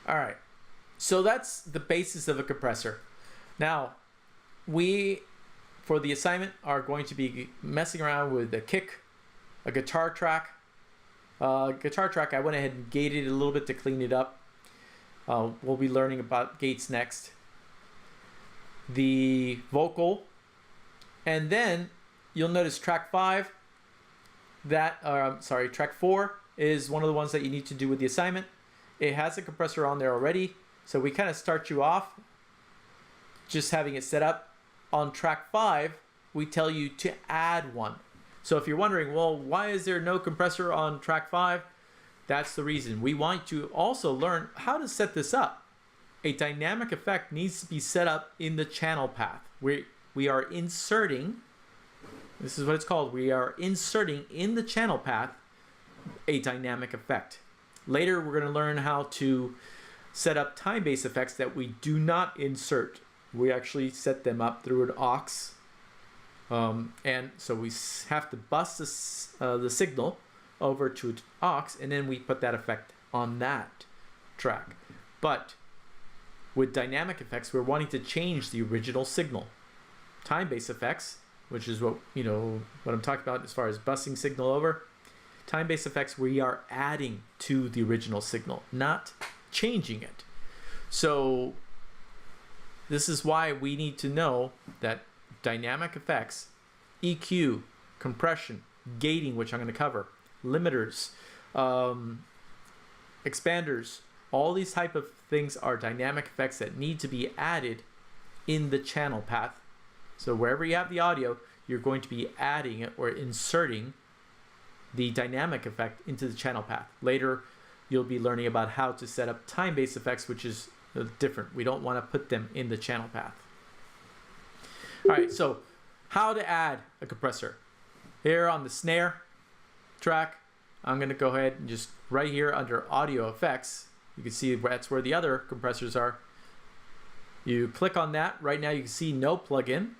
All right, so that's the basis of a compressor. Now, we, for the assignment, are going to be messing around with a kick, a guitar track. Guitar track, I went ahead and gated it a little bit to clean it up. We'll be learning about gates next. The vocal, and then you'll notice track 5. Track 4 is one of the ones that you need to do with the assignment. It has a compressor on there already, so we kind of start you off just having it set up. On track 5, we tell you to add one. So if you're wondering, well, why is there no compressor on track 5? That's the reason. We want to also learn how to set this up. A dynamic effect needs to be set up in the channel path. We are inserting, this is what it's called, we are inserting in the channel path a dynamic effect. Later, we're going to learn how to set up time-based effects that we do not insert. We actually set them up through an aux. And so we have to bus the signal over to an aux, and then we put that effect on that track. But with dynamic effects, we're wanting to change the original signal. Time-based effects, which is what I'm talking about as far as busing signal over. Time-based effects, we are adding to the original signal, not changing it. So this is why we need to know that dynamic effects, EQ, compression, gating, which I'm going to cover, limiters, expanders, all these type of things are dynamic effects that need to be added in the channel path. So wherever you have the audio, you're going to be adding it or inserting the dynamic effect into the channel path. Later, you'll be learning about how to set up time-based effects, which is different. We don't want to put them in the channel path. All right, so how to add a compressor. Here on the snare track, I'm going to go ahead and just right here under audio effects, you can see that's where the other compressors are. You click on that. Right now you can see no plugin.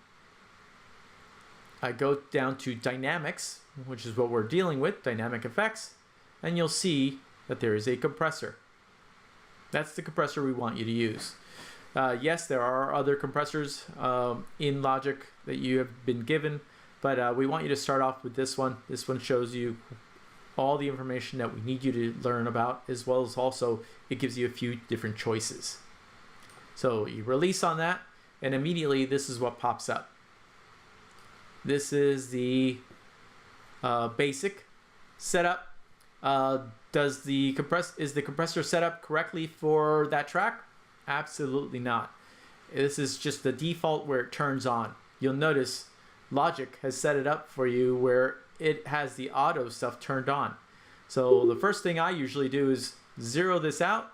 I go down to dynamics, which is what we're dealing with, dynamic effects, and you'll see that there is a compressor. That's the compressor we want you to use. Yes, there are other compressors in Logic that you have been given, but we want you to start off with this one. This one shows you all the information that we need you to learn about, as well as also it gives you a few different choices. So you release on that, and immediately this is what pops up. This is the basic setup. Is the compressor set up correctly for that track? Absolutely not. This is just the default where it turns on. You'll notice Logic has set it up for you where it has the auto stuff turned on. So the first thing I usually do is zero this out,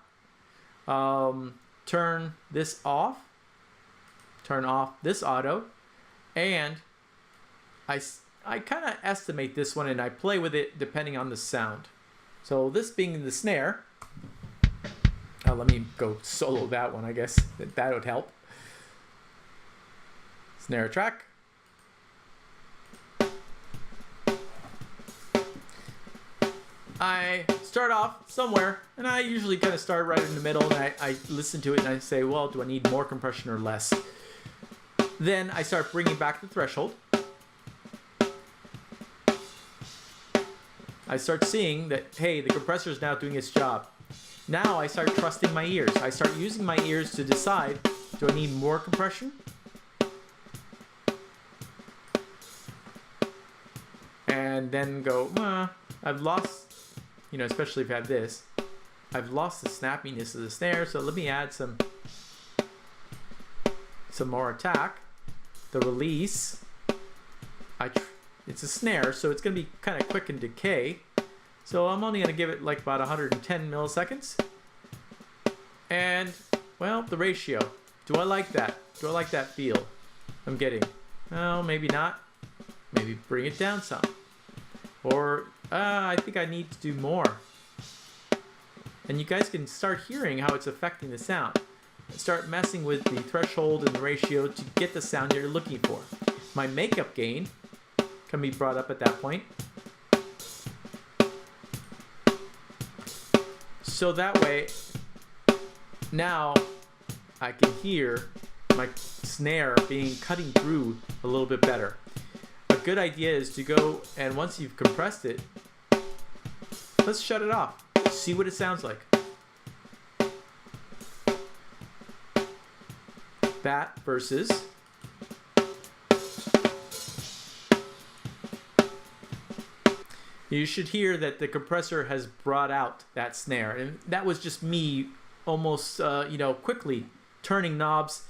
turn this off, turn off this auto, and I kind of estimate this one and I play with it depending on the sound. So this being the snare, let me go solo that one, I guess. That would help. Snare track. I start off somewhere, and I usually kind of start right in the middle, and I listen to it and I say, well, do I need more compression or less? Then I start bringing back the threshold. I start seeing that, hey, the compressor is now doing its job. Now I start trusting my ears. I start using my ears to decide, do I need more compression? And then go, I've lost, especially if I have this, I've lost the snappiness of the snare, so let me add some more attack. The release, it's a snare, so it's going to be kind of quick in decay. So I'm only going to give it like about 110 milliseconds. And, well, the ratio. Do I like that? Do I like that feel I'm getting? Well, maybe not. Maybe bring it down some. Or, I think I need to do more. And you guys can start hearing how it's affecting the sound. Start messing with the threshold and the ratio to get the sound you're looking for. My makeup gain can be brought up at that point. So that way, now I can hear my snare cutting through a little bit better. A good idea is to go, and once you've compressed it, let's shut it off. See what it sounds like. That versus you should hear that the compressor has brought out that snare, and that was just me almost quickly turning knobs.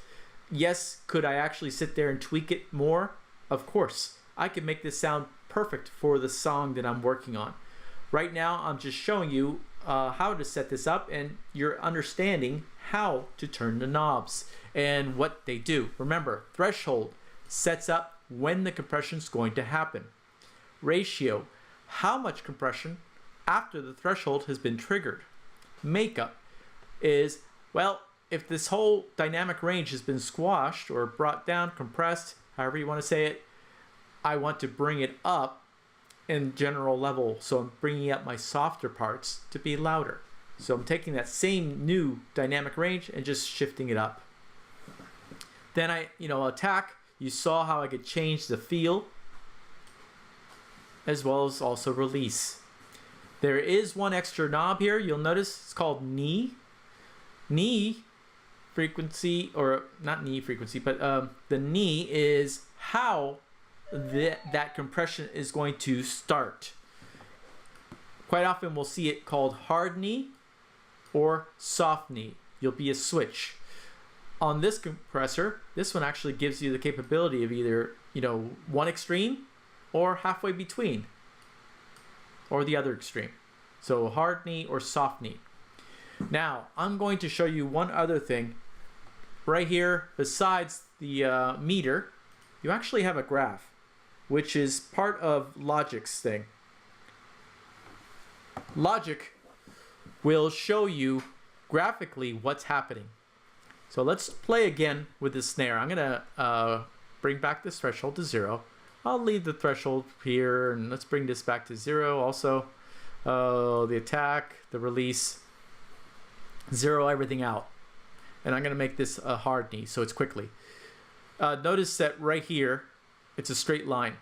Yes, could I actually sit there and tweak it more? Of course. I could make this sound perfect for the song that I'm working on. Right now I'm just showing you how to set this up, and you're understanding how to turn the knobs and what they do. Remember, threshold sets up when the compression is going to happen. Ratio, how much compression after the threshold has been triggered. Makeup is, well, if this whole dynamic range has been squashed or brought down, compressed, however you want to say it, I want to bring it up in general level. So I'm bringing up my softer parts to be louder. So I'm taking that same new dynamic range and just shifting it up. Then I, attack. You saw how I could change the feel as well as also release. There is one extra knob here. You'll notice it's called knee. Knee frequency, or not knee frequency, but the knee is how that compression is going to start. Quite often we'll see it called hard knee or soft knee. You'll be a switch. On this compressor, this one actually gives you the capability of either, one extreme or halfway between, or the other extreme. So hard knee or soft knee. Now, I'm going to show you one other thing. Right here, besides the meter, you actually have a graph, which is part of Logic's thing. Logic will show you graphically what's happening. So let's play again with the snare. I'm going to bring back this threshold to 0. I'll leave the threshold here, and let's bring this back to 0 also. The attack, the release, 0 everything out. And I'm going to make this a hard knee, so it's quickly. Notice that right here, it's a straight line.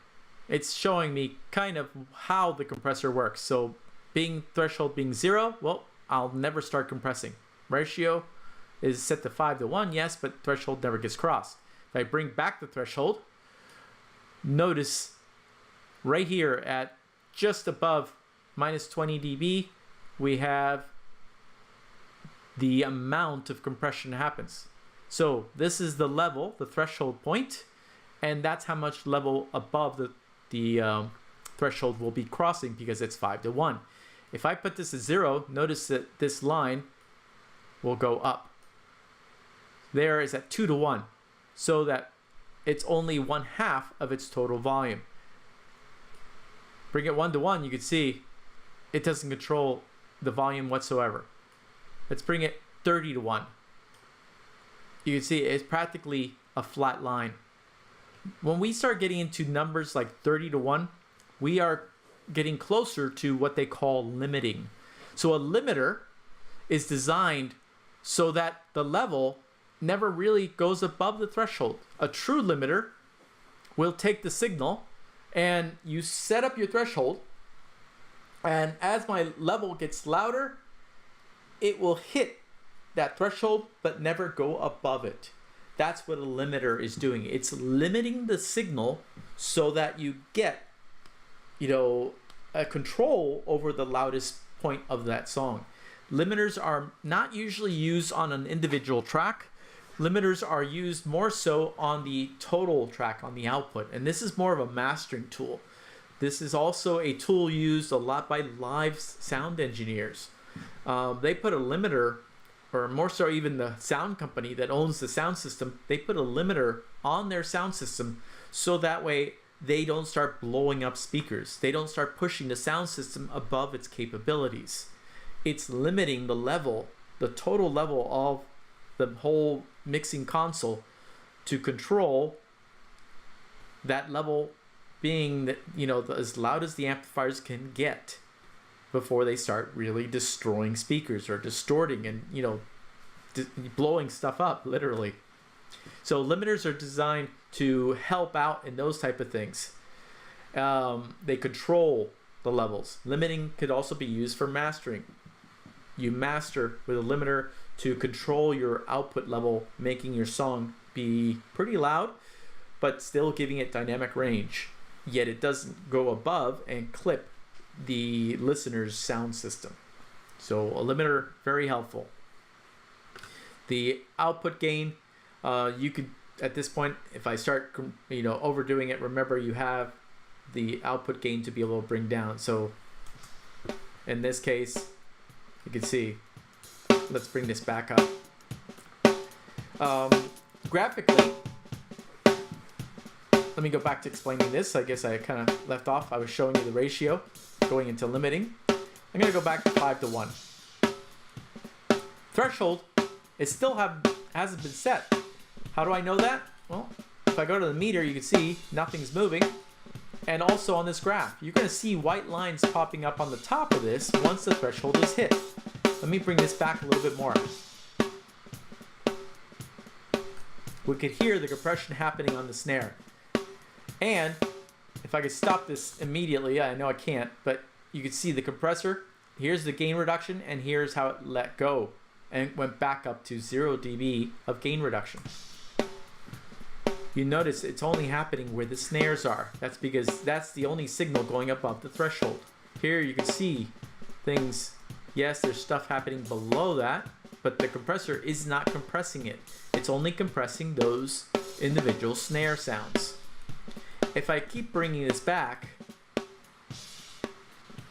It's showing me kind of how the compressor works. So threshold being 0, well, I'll never start compressing. Ratio is set to 5:1, yes, but threshold never gets crossed. If I bring back the threshold, notice right here at just above minus 20 dB, we have the amount of compression happens. So this is the level, the threshold point, and that's how much level above the threshold will be crossing because it's 5:1. If I put this at 0, notice that this line will go up. There is at 2:1, so that it's only 1/2 of its total volume. Bring it 1:1, you can see it doesn't control the volume whatsoever. Let's bring it 30:1. You can see it's practically a flat line. When we start getting into numbers like 30:1, we are getting closer to what they call limiting. So a limiter is designed so that the level never really goes above the threshold. A true limiter will take the signal and you set up your threshold, and as my level gets louder, it will hit that threshold but never go above it. That's what a limiter is doing. It's limiting the signal so that you get, a control over the loudest point of that song. Limiters are not usually used on an individual track. Limiters are used more so on the total track, on the output. And this is more of a mastering tool. This is also a tool used a lot by live sound engineers. They put a limiter, or more so even the sound company that owns the sound system, they put a limiter on their sound system so that way they don't start blowing up speakers. They don't start pushing the sound system above its capabilities. It's limiting the level, the total level of the whole mixing console to control that level being that, as loud as the amplifiers can get before they start really destroying speakers or distorting and, blowing stuff up, literally. So limiters are designed to help out in those type of things. They control the levels. Limiting could also be used for mastering. You master with a limiter to control your output level, making your song be pretty loud, but still giving it dynamic range. Yet it doesn't go above and clip the listener's sound system. So a limiter, very helpful. The output gain, you could, at this point, if I start overdoing it, remember you have the output gain to be able to bring down. So in this case, you can see, let's bring this back up. Graphically, let me go back to explaining this. I guess I kind of left off. I was showing you the ratio going into limiting. I'm going to go back to 5:1. Threshold, it still hasn't been set. How do I know that? Well, if I go to the meter, you can see nothing's moving. And also on this graph, you're going to see white lines popping up on the top of this once the threshold is hit. Let me bring this back a little bit more. We could hear the compression happening on the snare. And if I could stop this immediately, I know I can't, but you can see the compressor. Here's the gain reduction, and here's how it let go and went back up to 0 dB of gain reduction. You notice it's only happening where the snares are. That's because that's the only signal going above the threshold. Here you can see things, yes, there's stuff happening below that, but the compressor is not compressing it. It's only compressing those individual snare sounds. If I keep bringing this back,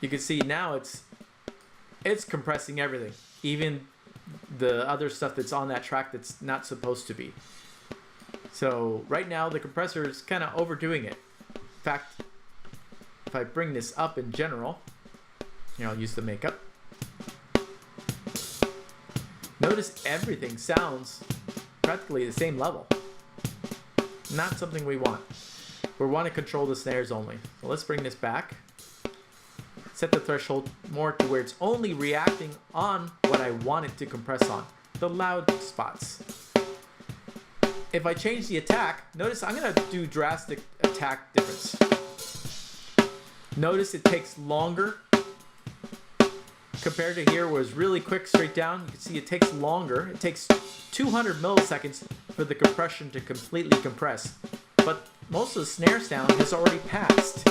you can see now it's compressing everything, even the other stuff that's on that track that's not supposed to be. So right now the compressor is kind of overdoing it. In fact, if I bring this up in general, I'll use the makeup. Notice everything sounds practically the same level. Not something we want. We want to control the snares only. So let's bring this back. Set the threshold more to where it's only reacting on what I want it to compress on. the loud spots. If I change the attack, notice I'm going to do drastic attack difference. Notice it takes longer compared to here where it's really quick straight down. You can see it takes longer. It takes 200 milliseconds for the compression to completely compress. But most of the snare sound has already passed.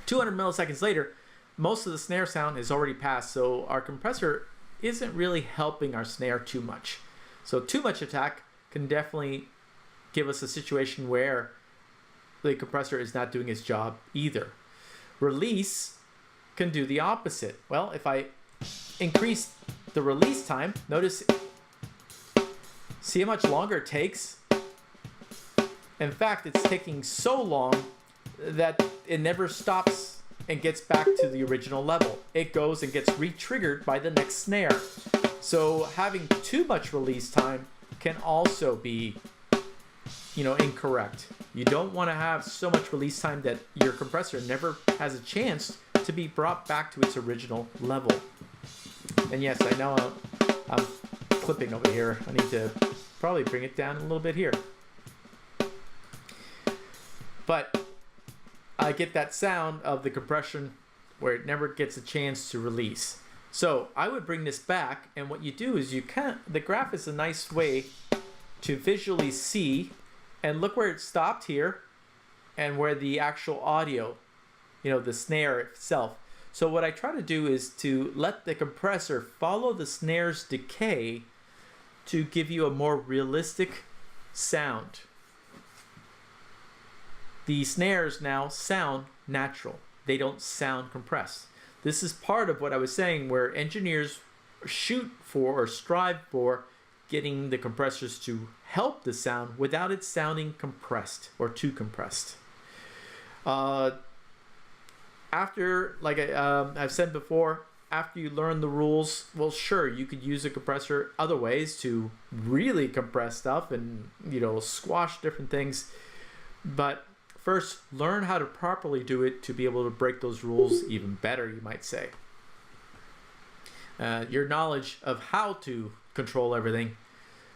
200 milliseconds later, most of the snare sound is already passed, so our compressor isn't really helping our snare too much. So too much attack can definitely give us a situation where the compressor is not doing its job either. Release can do the opposite. Well, if I increase the release time, notice, see how much longer it takes? In fact, it's taking so long that it never stops and gets back to the original level. It goes and gets re-triggered by the next snare. So having too much release time can also be, incorrect. You don't want to have so much release time that your compressor never has a chance to be brought back to its original level. And yes, I know I'm clipping over here. I need to probably bring it down a little bit here. But I get that sound of the compression where it never gets a chance to release. So I would bring this back, and what you do is the graph is a nice way to visually see, and look where it stopped here and where the actual audio, the snare itself. So what I try to do is to let the compressor follow the snare's decay to give you a more realistic sound. The snares now sound natural. They don't sound compressed. This is part of what I was saying, where engineers shoot for or strive for getting the compressors to help the sound without it sounding compressed or too compressed. After, like I've said before, after you learn the rules, well, sure, you could use a compressor other ways to really compress stuff and, squash different things. But first, learn how to properly do it to be able to break those rules even better, you might say. Your knowledge of how to control everything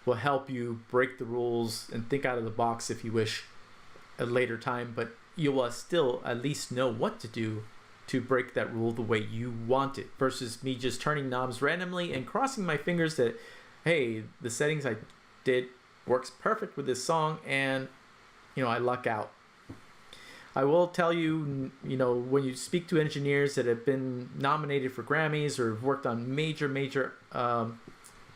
will help you break the rules and think out of the box if you wish at a later time, but you will still at least know what to do to break that rule the way you want it, versus me just turning knobs randomly and crossing my fingers that, hey, the settings I did works perfect with this song, and I luck out. I will tell you, when you speak to engineers that have been nominated for Grammys or have worked on major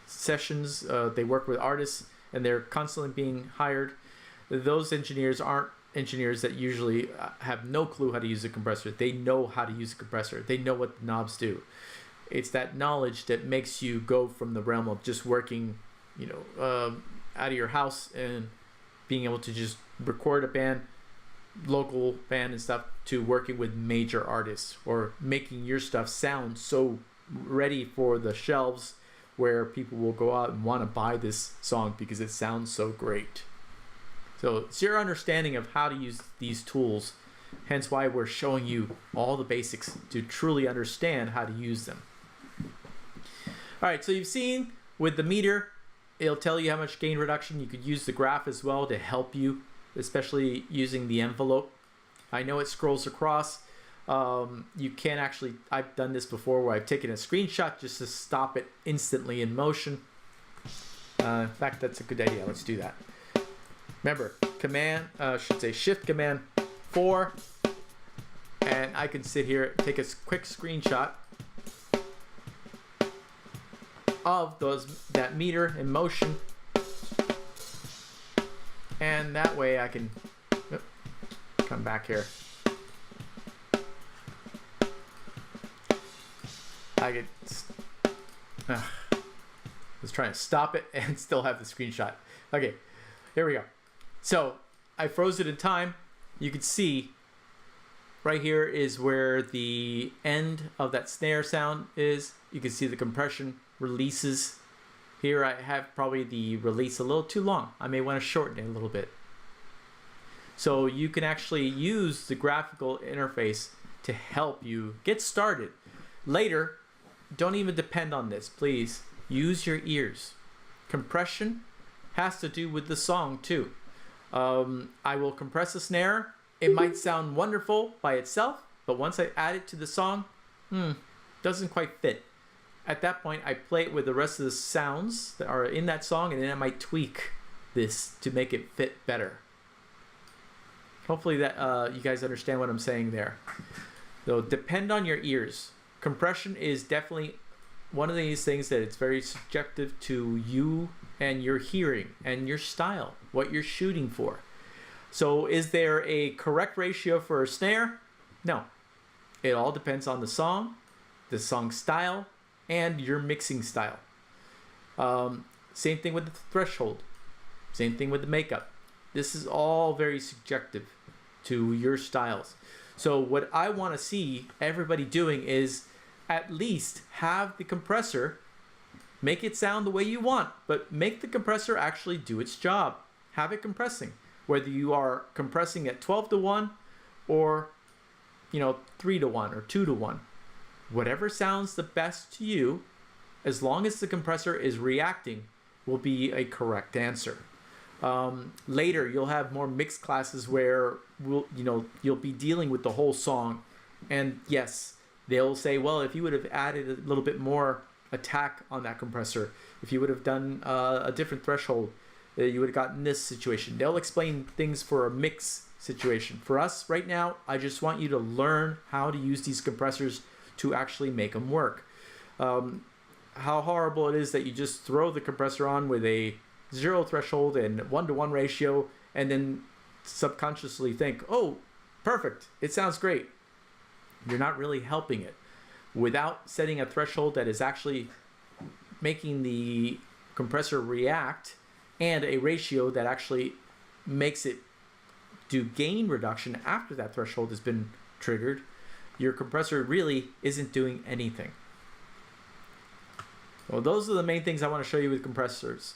sessions, they work with artists and they're constantly being hired. Those engineers aren't engineers that usually have no clue how to use a compressor. They know how to use a compressor. They know what the knobs do. It's that knowledge that makes you go from the realm of just working, out of your house and being able to just record a band, local band and stuff, to working with major artists or making your stuff sound so ready for the shelves where people will go out and want to buy this song because it sounds so great. So it's your understanding of how to use these tools, hence why we're showing you all the basics to truly understand how to use them. All right, so you've seen with the meter, it'll tell you how much gain reduction. You could use the graph as well to help you, especially using the envelope. I know it scrolls across. You can actually, I've done this before where I've taken a screenshot just to stop it instantly in motion. In fact, that's a good idea. Let's do that. Remember, Shift Command 4, and I can sit here, take a quick screenshot of that meter in motion, and that way I can come back here. I was trying to stop it and still have the screenshot. Okay, here we go. So I froze it in time. You can see right here is where the end of that snare sound is. You can see the compression releases. Here I have probably the release a little too long. I may want to shorten it a little bit. So you can actually use the graphical interface to help you get started. Later, don't even depend on this, please. use your ears. Compression has to do with the song too. I will compress a snare. It might sound wonderful by itself, but once I add it to the song, doesn't quite fit. At that point, I play it with the rest of the sounds that are in that song, and then I might tweak this to make it fit better. Hopefully that you guys understand what I'm saying there. So depend on your ears. Compression is definitely one of these things that it's very subjective to you and your hearing and your style, what you're shooting for. So is there a correct ratio for a snare? No. It all depends on the song style, and your mixing style. Same thing with the threshold. Same thing with the makeup. This is all very subjective to your styles. So what I want to see everybody doing is at least have the compressor make it sound the way you want, but make the compressor actually do its job. Have it compressing. Whether you are compressing at 12-to-1 or 3-to-1 or 2-to-1. Whatever sounds the best to you, as long as the compressor is reacting, will be a correct answer. Later, you'll have more mixed classes where you'll be dealing with the whole song, and yes, they'll say, well, if you would have added a little bit more attack on that compressor, if you would have done a different threshold, you would have gotten this situation. They'll explain things for a mix situation. For us right now, I just want you to learn how to use these compressors to actually make them work. How horrible it is that you just throw the compressor on with a 0 threshold and 1-to-1 ratio and then subconsciously think, oh, perfect, it sounds great. You're not really helping it. Without setting a threshold that is actually making the compressor react and a ratio that actually makes it do gain reduction after that threshold has been triggered, your compressor really isn't doing anything. Well, those are the main things I want to show you with compressors.